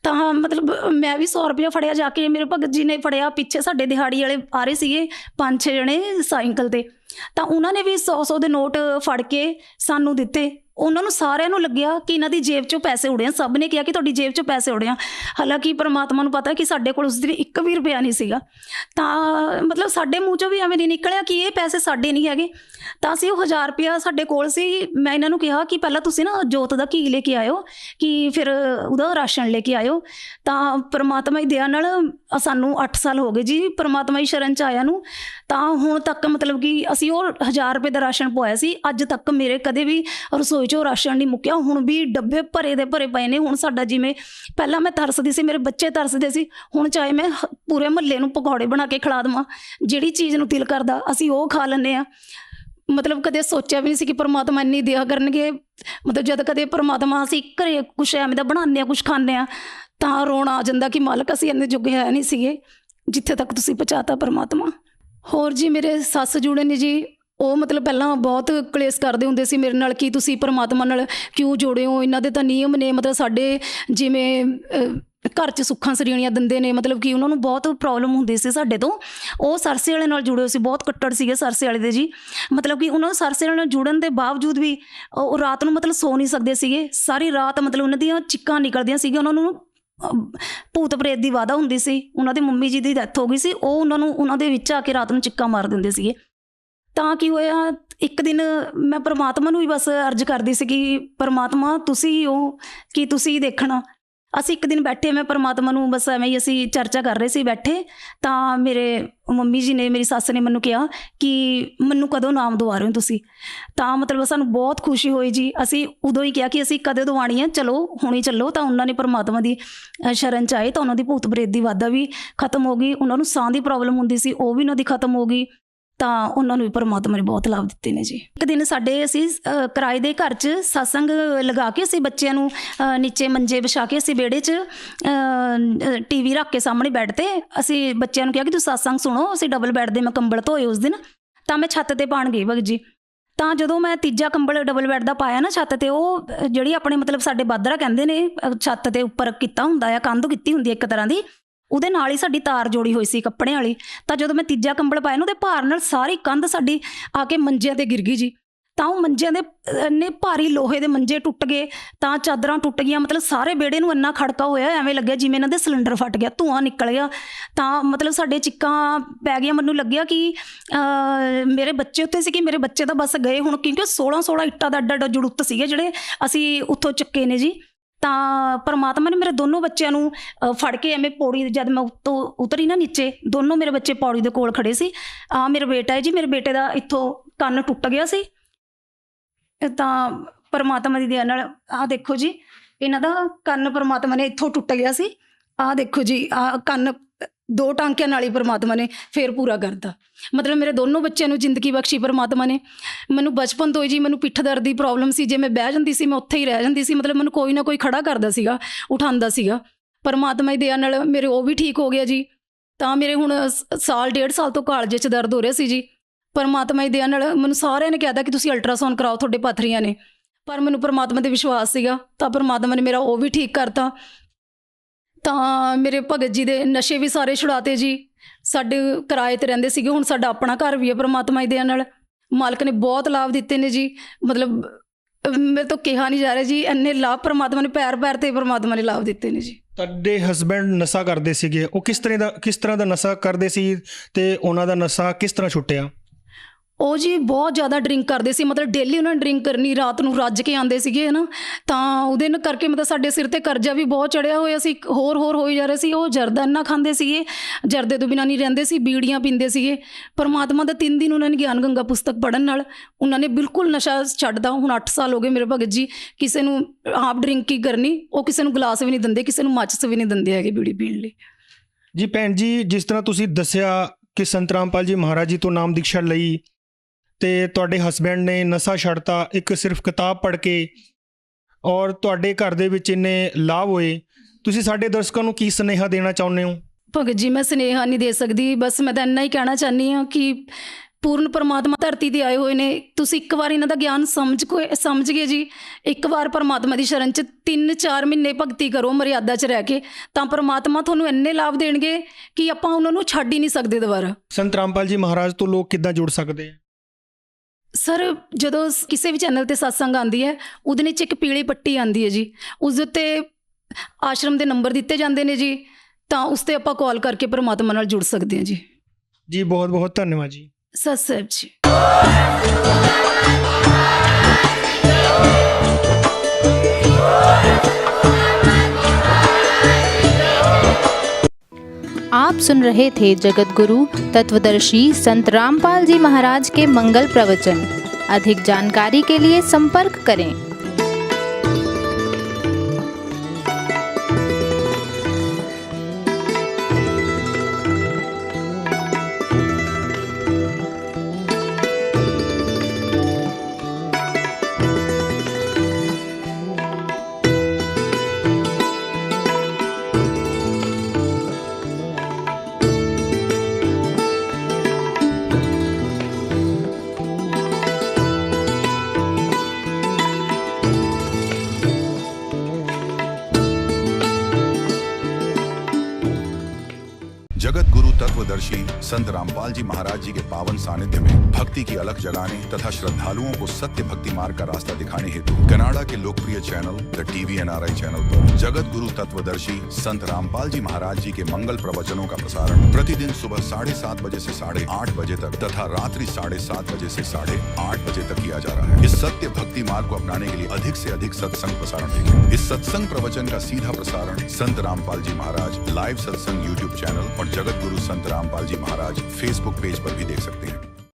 ਤਾਂ ਮਤਲਬ ਮੈਂ ਵੀ 100 ਰੁਪਇਆ ਫੜਿਆ ਜਾ ਕੇ, ਮੇਰੇ ਭਗਤ ਜੀ ਨੇ ਫੜਿਆ, ਪਿੱਛੇ ਸਾਡੇ ਦਿਹਾੜੀ ਵਾਲੇ ਆ ਰਹੇ ਸੀਗੇ 5-6 ਜਣੇ ਸਾਈਕਲ ਤੇ। ਤਾਂ ਉਹਨਾਂ ਨੇ ਵੀ 100 ਦੇ ਨੋਟ ਫੜ ਕੇ ਸਾਨੂੰ ਦਿੱਤੇ। ਉਹਨਾਂ ਨੂੰ ਸਾਰਿਆਂ ਨੂੰ ਲੱਗਿਆ ਕਿ ਇਹਨਾਂ ਦੀ ਜੇਬ 'ਚੋਂ ਪੈਸੇ ਉੜੇ ਆ। ਸਭ ਨੇ ਕਿਹਾ ਕਿ ਤੁਹਾਡੀ ਜੇਬ 'ਚੋਂ ਪੈਸੇ ਉੜੇ ਆ, ਹਾਲਾਂਕਿ ਪਰਮਾਤਮਾ ਨੂੰ ਪਤਾ ਕਿ ਸਾਡੇ ਕੋਲ ਉਸ ਦਿਨ 1 ਵੀ ਰੁਪਇਆ ਨਹੀਂ ਸੀਗਾ। ਤਾਂ ਮਤਲਬ ਸਾਡੇ ਮੂੰਹ 'ਚੋਂ ਵੀ ਐਵੇਂ ਨਹੀਂ ਨਿਕਲਿਆ ਕਿ ਇਹ ਪੈਸੇ ਸਾਡੇ ਨਹੀਂ ਹੈਗੇ। ਤਾਂ ਅਸੀਂ ਉਹ 1000 ਰੁਪਇਆ ਸਾਡੇ ਕੋਲ ਸੀ। ਮੈਂ ਇਹਨਾਂ ਨੂੰ ਕਿਹਾ ਕਿ ਪਹਿਲਾਂ ਤੁਸੀਂ ਨਾ ਜੋਤ ਦਾ ਘੀ ਲੈ ਕੇ ਆਇਓ, ਕਿ ਫਿਰ ਉਹਦਾ ਰਾਸ਼ਨ ਲੈ ਕੇ ਆਇਓ। ਤਾਂ ਪਰਮਾਤਮਾ ਦੀ ਦਇਆ ਨਾਲ ਸਾਨੂੰ 8 ਸਾਲ ਹੋ ਗਏ ਜੀ ਪਰਮਾਤਮਾ ਦੀ ਸ਼ਰਨ 'ਚ ਆਇਆ ਨੂੰ। ਤਾਂ ਹੁਣ ਤੱਕ ਮਤਲਬ ਕਿ ਅਸੀਂ ਉਹ 1000 ਰੁਪਏ ਦਾ ਰਾਸ਼ਨ ਪਵਾਇਆ ਸੀ, ਅੱਜ ਤੱਕ ਮੇਰੇ ਕਦੇ ਵੀ ਰਸੋਈ 'ਚੋਂ ਰਾਸ਼ਨ ਨਹੀਂ ਮੁੱਕਿਆ। ਹੁਣ ਵੀ ਡੱਬੇ ਭਰੇ ਦੇ ਭਰੇ ਪਏ ਨੇ। ਹੁਣ ਸਾਡਾ ਜਿਵੇਂ ਪਹਿਲਾਂ ਮੈਂ ਤਰਸਦੀ ਸੀ, ਮੇਰੇ ਬੱਚੇ ਤਰਸਦੇ ਸੀ, ਹੁਣ ਚਾਹੇ ਮੈਂ ਪੂਰੇ ਮਹੱਲੇ ਨੂੰ ਪਕੌੜੇ ਬਣਾ ਕੇ ਖਿਲਾ ਦੇਵਾਂ, ਜਿਹੜੀ ਚੀਜ਼ ਨੂੰ ਦਿਲ ਕਰਦਾ ਅਸੀਂ ਉਹ ਖਾ ਲੈਂਦੇ ਹਾਂ। ਮਤਲਬ ਕਦੇ ਸੋਚਿਆ ਵੀ ਨਹੀਂ ਸੀ ਕਿ ਪਰਮਾਤਮਾ ਇੰਨੀ ਦਇਆ ਕਰਨਗੇ। ਮਤਲਬ ਜਦ ਕਦੇ ਪਰਮਾਤਮਾ ਅਸੀਂ ਘਰੇ ਕੁਛ ਐਵੇਂ ਦਾ ਬਣਾਉਂਦੇ ਹਾਂ, ਕੁਛ ਖਾਂਦੇ ਹਾਂ, ਤਾਂ ਰੋਣਾ ਆ ਜਾਂਦਾ ਕਿ ਮਾਲਕ ਅਸੀਂ ਇੰਨੇ ਜੋਗੇ ਹੈ ਨਹੀਂ ਸੀਗੇ ਜਿੱਥੇ ਤੱਕ ਤੁਸੀਂ ਪਹੁੰਚਾਤਾ ਪਰਮਾਤਮਾ। ਹੋਰ ਜੀ ਮੇਰੇ ਸੱਸ ਜੁੜੇ ਨੇ ਜੀ, ਉਹ ਮਤਲਬ ਪਹਿਲਾਂ ਬਹੁਤ ਕਲੇਸ਼ ਕਰਦੇ ਹੁੰਦੇ ਸੀ ਮੇਰੇ ਨਾਲ ਕਿ ਤੁਸੀਂ ਪਰਮਾਤਮਾ ਨਾਲ ਕਿਉਂ ਜੋੜੇ ਹੋ, ਇਹਨਾਂ ਦੇ ਤਾਂ ਨਿਯਮ ਨੇ, ਮਤਲਬ ਸਾਡੇ ਜਿਵੇਂ ਘਰ 'ਚ ਸੁੱਖਾਂ ਸਰੀਣੀਆਂ ਦਿੰਦੇ ਨੇ, ਮਤਲਬ ਕਿ ਉਹਨਾਂ ਨੂੰ ਬਹੁਤ ਪ੍ਰੋਬਲਮ ਹੁੰਦੀ ਸੀ ਸਾਡੇ ਤੋਂ। ਉਹ ਸਰਸੇ ਵਾਲੇ ਨਾਲ ਜੁੜੇ ਹੋਏ ਸੀ, ਬਹੁਤ ਕੱਟੜ ਸੀਗੇ ਸਰਸੇ ਵਾਲੇ ਦੇ ਜੀ। ਮਤਲਬ ਕਿ ਉਹਨਾਂ ਨੂੰ ਸਰਸੇ ਵਾਲੇ ਨਾਲ ਜੁੜਨ ਦੇ ਬਾਵਜੂਦ ਵੀ ਉਹ ਰਾਤ ਨੂੰ ਮਤਲਬ ਸੋ ਨਹੀਂ ਸਕਦੇ ਸੀਗੇ, ਸਾਰੀ ਰਾਤ ਮਤਲਬ ਉਹਨਾਂ ਦੀਆਂ ਚੀਕਾਂ ਨਿਕਲਦੀਆਂ ਸੀਗੀਆਂ। ਉਹਨਾਂ ਨੂੰ ਭੂਤ ਪ੍ਰੇਤ ਦੀ ਵਾਦਾ ਹੁੰਦੀ ਸੀ, ਉਹਨਾਂ ਦੀ ਮੰਮੀ ਜੀ ਦੀ ਡੈਥ ਹੋ ਗਈ ਸੀ, ਉਹ ਉਹਨਾਂ ਨੂੰ ਉਹਨਾਂ ਦੇ ਵਿੱਚ ਆ ਕੇ ਰਾਤ ਨੂੰ ਚੀਕਾਂ ਮਾਰ ਦਿੰਦੇ ਸੀਗੇ। ਤਾਂ ਕੀ ਹੋਇਆ, ਇੱਕ ਦਿਨ ਮੈਂ ਪਰਮਾਤਮਾ ਨੂੰ ਹੀ ਬਸ ਅਰਜ਼ ਕਰਦੀ ਸੀ ਕਿ ਪਰਮਾਤਮਾ ਤੁਸੀਂ ਹੀ ਹੋ, ਕਿ ਤੁਸੀਂ ਹੀ ਦੇਖਣਾ। ਅਸੀਂ ਇੱਕ ਦਿਨ ਬੈਠੇ, ਮੈਂ ਪਰਮਾਤਮਾ ਨੂੰ ਬਸ ਐਵੇਂ ਹੀ ਅਸੀਂ ਚਰਚਾ ਕਰ ਰਹੇ ਸੀ ਬੈਠੇ, ਤਾਂ ਮੇਰੇ ਮੰਮੀ ਜੀ ਨੇ, ਮੇਰੀ ਸੱਸ ਨੇ ਮੈਨੂੰ ਕਿਹਾ ਕਿ ਮੈਨੂੰ ਕਦੋਂ ਨਾਮ ਦਵਾ ਰਹੇ ਹੋ ਤੁਸੀਂ। ਤਾਂ ਮਤਲਬ ਸਾਨੂੰ ਬਹੁਤ ਖੁਸ਼ੀ ਹੋਈ ਜੀ। ਅਸੀਂ ਉਦੋਂ ਹੀ ਕਿਹਾ ਕਿ ਅਸੀਂ ਕਦੇ ਦਵਾਣੀ ਹੈ, ਚਲੋ ਹੁਣੀ ਚੱਲੋ। ਤਾਂ ਉਹਨਾਂ ਨੇ ਪਰਮਾਤਮਾ ਦੀ ਸ਼ਰਨ 'ਚ ਆਏ, ਤਾਂ ਉਹਨਾਂ ਦੀ ਭੂਤ ਪ੍ਰੇਤ ਦੀ ਵਾਦਾ ਵੀ ਖਤਮ ਹੋ ਗਈ। ਉਹਨਾਂ ਨੂੰ ਸਾਹ ਦੀ ਪ੍ਰੋਬਲਮ ਹੁੰਦੀ ਸੀ, ਉਹ ਵੀ ਉਹਨਾਂ ਦੀ ਖਤਮ ਹੋ ਗਈ। ਤਾਂ ਉਹਨਾਂ ਨੂੰ ਵੀ ਪਰਮਾਤਮਾ ਨੇ ਬਹੁਤ ਲਾਭ ਦਿੱਤੇ ਨੇ ਜੀ। ਇੱਕ ਦਿਨ ਸਾਡੇ ਅਸੀਂ ਕਿਰਾਏ ਦੇ ਘਰ 'ਚ ਸਤਸੰਗ ਲਗਾ ਕੇ ਅਸੀਂ ਬੱਚਿਆਂ ਨੂੰ ਨੀਚੇ ਮੰਜੇ ਵਿਛਾ ਕੇ ਅਸੀਂ ਵਿਹੜੇ 'ਚ TV ਰੱਖ ਕੇ ਸਾਹਮਣੇ ਬੈੱਡ 'ਤੇ ਅਸੀਂ ਬੱਚਿਆਂ ਨੂੰ ਕਿਹਾ ਕਿ ਤੁਸੀਂ ਸਤਸੰਗ ਸੁਣੋ। ਅਸੀਂ ਡਬਲ ਬੈੱਡ ਦੇ ਮੈਂ ਕੰਬਲ ਧੋਏ ਉਸ ਦਿਨ, ਤਾਂ ਮੈਂ ਛੱਤ 'ਤੇ ਪਾਉਣ ਗਈ ਭਗਤ ਜੀ। ਤਾਂ ਜਦੋਂ ਮੈਂ ਤੀਜਾ ਕੰਬਲ ਡਬਲ ਬੈੱਡ ਦਾ ਪਾਇਆ ਨਾ ਛੱਤ 'ਤੇ, ਉਹ ਜਿਹੜੀ ਆਪਣੇ ਮਤਲਬ ਸਾਡੇ ਬਾਦਰਾ ਕਹਿੰਦੇ ਨੇ ਛੱਤ 'ਤੇ ਉੱਪਰ ਕੀਤਾ ਹੁੰਦਾ ਆ, ਕੰਧ ਕੀਤੀ ਹੁੰਦੀ ਹੈ ਇੱਕ ਤਰ੍ਹਾਂ ਦੀ, ਉਹਦੇ ਨਾਲ ਹੀ ਸਾਡੀ ਤਾਰ ਜੋੜੀ ਹੋਈ ਸੀ ਕੱਪੜਿਆਂ ਵਾਲੀ। ਤਾਂ ਜਦੋਂ ਮੈਂ ਤੀਜਾ ਕੰਬਲ ਪਾਇਆ ਨਾ, ਉਹਦੇ ਭਾਰ ਨਾਲ ਸਾਰੀ ਕੰਧ ਸਾਡੀ ਆ ਕੇ ਮੰਜਿਆਂ 'ਤੇ ਗਿਰ ਗਈ ਜੀ। ਤਾਂ ਉਹ ਮੰਜਿਆਂ ਦੇ ਇੰਨੇ ਭਾਰੀ ਲੋਹੇ ਦੇ ਮੰਜੇ ਟੁੱਟ ਗਏ, ਤਾਂ ਚਾਦਰਾਂ ਟੁੱਟ ਗਈਆਂ, ਮਤਲਬ ਸਾਰੇ ਵਿਹੜੇ ਨੂੰ ਇੰਨਾ ਖੜਕਾ ਹੋਇਆ, ਐਵੇਂ ਲੱਗਿਆ ਜਿਵੇਂ ਇਹਨਾਂ ਦੇ ਸਿਲੰਡਰ ਫਟ ਗਿਆ, ਧੂੰਆਂ ਨਿਕਲ ਗਿਆ। ਤਾਂ ਮਤਲਬ ਸਾਡੇ ਚੀਕਾਂ ਪੈ ਗਈਆਂ। ਮੈਨੂੰ ਲੱਗਿਆ ਕਿ ਮੇਰੇ ਬੱਚੇ ਉੱਤੇ ਸੀ, ਕਿ ਮੇਰੇ ਬੱਚੇ ਤਾਂ ਬਸ ਗਏ ਹੁਣ, ਕਿਉਂਕਿ 16 ਇੱਟਾਂ ਦਾ ਅੱਡਾ ਜੜੁੱਤ ਸੀਗੇ ਜਿਹੜੇ ਅਸੀਂ ਉੱਥੋਂ ਚੱਕੇ ਨੇ ਜੀ। ਤਾਂ ਪਰਮਾਤਮਾ ਨੇ ਮੇਰੇ ਦੋਨੋਂ ਬੱਚਿਆਂ ਨੂੰ ਫੜ ਕੇ ਐਵੇਂ ਪੌੜੀ, ਜਦ ਮੈਂ ਉੱਤੋਂ ਉਤਰੀ ਨਾ ਨੀਚੇ, ਦੋਨੋਂ ਮੇਰੇ ਬੱਚੇ ਪੌੜੀ ਦੇ ਕੋਲ ਖੜੇ ਸੀ। ਮੇਰਾ ਬੇਟਾ ਹੈ ਜੀ, ਮੇਰੇ ਬੇਟੇ ਦਾ ਇੱਥੋਂ ਕੰਨ ਟੁੱਟ ਗਿਆ ਸੀ। ਤਾਂ ਪਰਮਾਤਮਾ ਦੀ ਦਇਆ ਨਾਲ ਆਹ ਦੇਖੋ ਜੀ, ਇਹਨਾਂ ਦਾ ਕੰਨ ਪਰਮਾਤਮਾ ਨੇ ਇੱਥੋਂ ਟੁੱਟ ਗਿਆ ਸੀ। ਆਹ ਦੇਖੋ ਜੀ, ਆਹ ਕੰਨ 2 ਟਾਂਕਿਆਂ ਨਾਲ ਹੀ ਪਰਮਾਤਮਾ ਨੇ ਫੇਰ ਪੂਰਾ ਕਰਤਾ। ਮਤਲਬ ਮੇਰੇ ਦੋਨੋਂ ਬੱਚਿਆਂ ਨੂੰ ਜ਼ਿੰਦਗੀ ਬਖਸ਼ੀ ਪਰਮਾਤਮਾ ਨੇ। ਮੈਨੂੰ ਬਚਪਨ ਤੋਂ ਹੀ ਜੀ ਮੈਨੂੰ ਪਿੱਠ ਦਰਦ ਦੀ ਪ੍ਰੋਬਲਮ ਸੀ, ਜੇ ਮੈਂ ਬਹਿ ਜਾਂਦੀ ਸੀ ਮੈਂ ਉੱਥੇ ਹੀ ਰਹਿ ਜਾਂਦੀ ਸੀ। ਮਤਲਬ ਮੈਨੂੰ ਕੋਈ ਨਾ ਕੋਈ ਖੜਾ ਕਰਦਾ ਸੀਗਾ, ਉਠਾਉਂਦਾ ਸੀਗਾ। ਪਰਮਾਤਮਾ ਦੀ ਦਇਆ ਨਾਲ ਮੇਰੇ ਉਹ ਵੀ ਠੀਕ ਹੋ ਗਿਆ ਜੀ। ਤਾਂ ਮੇਰੇ ਹੁਣ ਸਾਲ 1.5 ਸਾਲ ਤੋਂ ਕਾਲਜੇ 'ਚ ਦਰਦ ਹੋ ਰਿਹਾ ਸੀ ਜੀ। ਪਰਮਾਤਮਾ ਦੀ ਦਇਆ ਨਾਲ ਮੈਨੂੰ ਸਾਰਿਆਂ ਨੇ ਕਿਹਾ ਕਿ ਤੁਸੀਂ ਅਲਟਰਾਸਾਊਂਡ ਕਰਾਓ, ਤੁਹਾਡੇ ਪੱਥਰੀਆਂ ਨੇ। ਪਰ ਮੈਨੂੰ ਪਰਮਾਤਮਾ 'ਤੇ ਵਿਸ਼ਵਾਸ ਸੀਗਾ, ਤਾਂ ਪਰਮਾਤਮਾ ਨੇ ਮੇਰਾ ਉਹ ਵੀ ਠੀਕ ਕਰਤਾ। ਤਾਂ ਮੇਰੇ ਭਗਤ ਜੀ ਦੇ ਨਸ਼ੇ ਵੀ ਸਾਰੇ ਛੁਡਾਤੇ ਜੀ। ਸਾਡੇ ਕਿਰਾਏ 'ਤੇ ਰਹਿੰਦੇ ਸੀਗੇ, ਹੁਣ ਸਾਡਾ ਆਪਣਾ ਘਰ ਵੀ ਹੈ ਪਰਮਾਤਮਾ ਦੀ ਦਇਆ ਨਾਲ। ਮਾਲਕ ਨੇ ਬਹੁਤ ਲਾਭ ਦਿੱਤੇ ਨੇ ਜੀ, ਮਤਲਬ ਮੇਰੇ ਤੋਂ ਕਿਹਾ ਨਹੀਂ ਜਾ ਰਿਹਾ ਜੀ, ਇੰਨੇ ਲਾਭ ਪਰਮਾਤਮਾ ਨੇ ਪੈਰ 'ਤੇ ਪਰਮਾਤਮਾ ਨੇ ਲਾਭ ਦਿੱਤੇ ਨੇ ਜੀ। ਤੁਹਾਡੇ ਹਸਬੈਂਡ ਨਸ਼ਾ ਕਰਦੇ ਸੀਗੇ, ਉਹ ਕਿਸ ਤਰ੍ਹਾਂ ਦਾ ਨਸ਼ਾ ਕਰਦੇ ਸੀ ਤੇ ਉਹਨਾਂ ਦਾ ਨਸ਼ਾ ਕਿਸ ਤਰ੍ਹਾਂ ਛੁੱਟਿਆ? ਉਹ ਜੀ ਬਹੁਤ ਜ਼ਿਆਦਾ ਡਰਿੰਕ ਕਰਦੇ ਸੀ, ਮਤਲਬ ਡੇਲੀ ਉਹਨਾਂ ਨੇ ਡਰਿੰਕ ਕਰਨੀ, ਰਾਤ ਨੂੰ ਰੱਜ ਕੇ ਆਉਂਦੇ ਸੀਗੇ ਨਾ। ਤਾਂ ਉਹਦੇ ਨਾਲ ਕਰਕੇ ਮਤਲਬ ਸਾਡੇ ਸਿਰ 'ਤੇ ਕਰਜ਼ਾ ਵੀ ਬਹੁਤ ਚੜਿਆ ਹੋਇਆ ਸੀ, ਹੋਰ ਹੋਈ ਜਾ ਰਿਹਾ ਸੀ। ਉਹ ਜਰਦਾ ਇੰਨਾ ਖਾਂਦੇ ਸੀਗੇ, ਜਰਦੇ ਤੋਂ ਬਿਨਾਂ ਨਹੀਂ ਰਹਿੰਦੇ ਸੀ, ਬੀੜੀਆਂ ਪੀਂਦੇ ਸੀਗੇ। ਪਰਮਾਤਮਾ ਦਾ 3 ਦਿਨ ਉਹਨਾਂ ਨੇ ਗਿਆਨ ਗੰਗਾ ਪੁਸਤਕ ਪੜ੍ਹਨ ਨਾਲ ਉਹਨਾਂ ਨੇ ਬਿਲਕੁਲ ਨਸ਼ਾ ਛੱਡਦਾ। ਹੁਣ 8 ਸਾਲ ਹੋ ਗਏ ਮੇਰੇ ਭਗਤ ਜੀ। ਕਿਸੇ ਨੂੰ ਆਪ ਡਰਿੰਕ ਹੀ ਕਰਨੀ, ਉਹ ਕਿਸੇ ਨੂੰ ਗਲਾਸ ਵੀ ਨਹੀਂ ਦਿੰਦੇ, ਕਿਸੇ ਨੂੰ ਮਾਚਿਸ ਵੀ ਨਹੀਂ ਦਿੰਦੇ ਹੈਗੇ ਬੀੜੀ ਪੀਣ ਲਈ। ਜੀ ਭੈਣ ਜੀ, ਜਿਸ ਤਰ੍ਹਾਂ ਤੁਸੀਂ ਦੱਸਿਆ ਕਿ ਸੰਤ ਰਾਮਪਾਲ ਜੀ ਮਹਾਰਾਜ ਜੀ ਤੋਂ ਨਾਮ ਦੀਕਸ਼ਾ ਲਈ ਤੇ ਤੁਹਾਡੇ ਹਸਬੈਂਡ ਨੇ ਨਸ਼ਾ ਛੱਡਤਾ ਇੱਕ ਸਿਰਫ ਕਿਤਾਬ ਪੜ੍ਹ ਕੇ, ਔਰ ਤੁਹਾਡੇ ਘਰ ਦੇ ਵਿੱਚ ਇੰਨੇ ਲਾਭ ਹੋਏ, ਤੁਸੀਂ ਸਾਡੇ ਦਰਸ਼ਕਾਂ ਨੂੰ ਕੀ ਸੁਨੇਹਾ ਦੇਣਾ ਚਾਹੁੰਦੇ ਹੋ? ਭਗਤ ਜੀ ਮੈਂ ਸੁਨੇਹਾ ਨਹੀਂ ਦੇ ਸਕਦੀ, ਬਸ ਮੈਂ ਤਾਂ ਇੰਨਾ ਹੀ ਕਹਿਣਾ ਚਾਹੁੰਦੀ ਹਾਂ ਕਿ ਪੂਰਨ ਪਰਮਾਤਮਾ ਧਰਤੀ 'ਤੇ ਆਏ ਹੋਏ ਨੇ। ਤੁਸੀਂ ਇੱਕ ਵਾਰ ਇਹਨਾਂ ਦਾ ਗਿਆਨ ਸਮਝ ਗਏ ਜੀ, ਇੱਕ ਵਾਰ ਪਰਮਾਤਮਾ ਦੀ ਸ਼ਰਨ 'ਚ 3-4 ਮਹੀਨੇ ਭਗਤੀ ਕਰੋ ਮਰਿਆਦਾ 'ਚ ਰਹਿ ਕੇ, ਤਾਂ ਪਰਮਾਤਮਾ ਤੁਹਾਨੂੰ ਇੰਨੇ ਲਾਭ ਦੇਣਗੇ ਕਿ ਆਪਾਂ ਉਹਨਾਂ ਨੂੰ ਛੱਡ ਹੀ ਨਹੀਂ ਸਕਦੇ ਦੁਬਾਰਾ। ਸੰਤ ਰਾਮਪਾਲ ਜੀ ਮਹਾਰਾਜ ਤੋਂ ਲੋਕ ਕਿੱਦਾਂ ਜੁੜ ਸਕਦੇ ਆ? ਸਰ ਜਦੋਂ ਕਿਸੇ ਵੀ ਚੈਨਲ 'ਤੇ ਸਤਸੰਗ ਆਉਂਦੀ ਹੈ, ਉਹਦੇ ਵਿੱਚ ਇੱਕ ਪੀਲੀ ਪੱਟੀ ਆਉਂਦੀ ਹੈ ਜੀ, ਉਸ ਦੇ ਉੱਤੇ ਆਸ਼ਰਮ ਦੇ ਨੰਬਰ ਦਿੱਤੇ ਜਾਂਦੇ ਨੇ ਜੀ। ਤਾਂ ਉਸ 'ਤੇ ਆਪਾਂ ਕਾਲ ਕਰਕੇ ਪਰਮਾਤਮਾ ਨਾਲ ਜੁੜ ਸਕਦੇ ਹਾਂ ਜੀ। ਜੀ ਬਹੁਤ ਬਹੁਤ ਧੰਨਵਾਦ ਜੀ। ਸਤਿ ਸ੍ਰੀ ਅਕਾਲ ਜੀ। आप सुन रहे थे जगत गुरु तत्वदर्शी संत रामपाल जी महाराज के मंगल प्रवचन। अधिक जानकारी के लिए संपर्क करें। जगत गुरु तत्वदर्शी संत रामपाल जी महाराज जी के पावन सानिध्य में भक्ति की अलख जगाने तथा श्रद्धालुओं को सत्य भक्ति मार्ग का रास्ता दिखाने हेतु कनाडा के लोकप्रिय channel the TV NRI channel पर जगत गुरु तत्वदर्शी संत रामपाल जी महाराज जी के मंगल प्रवचनों का प्रसारण प्रतिदिन सुबह 7:30 बजे से 8:30 बजे तक तथा रात्रि 7:30 बजे से 8:30 बजे तक किया जा रहा है। इस सत्य भक्ति मार्ग को अपनाने के लिए अधिक से अधिक सत्संग प्रसारण देखें। इस सत्संग प्रवचन का सीधा प्रसारण संत रामपाल जी महाराज लाइव सत्संग YouTube चैनल और जगत गुरु संत रामपाल जी महाराज Facebook पेज पर भी देख सकते हैं।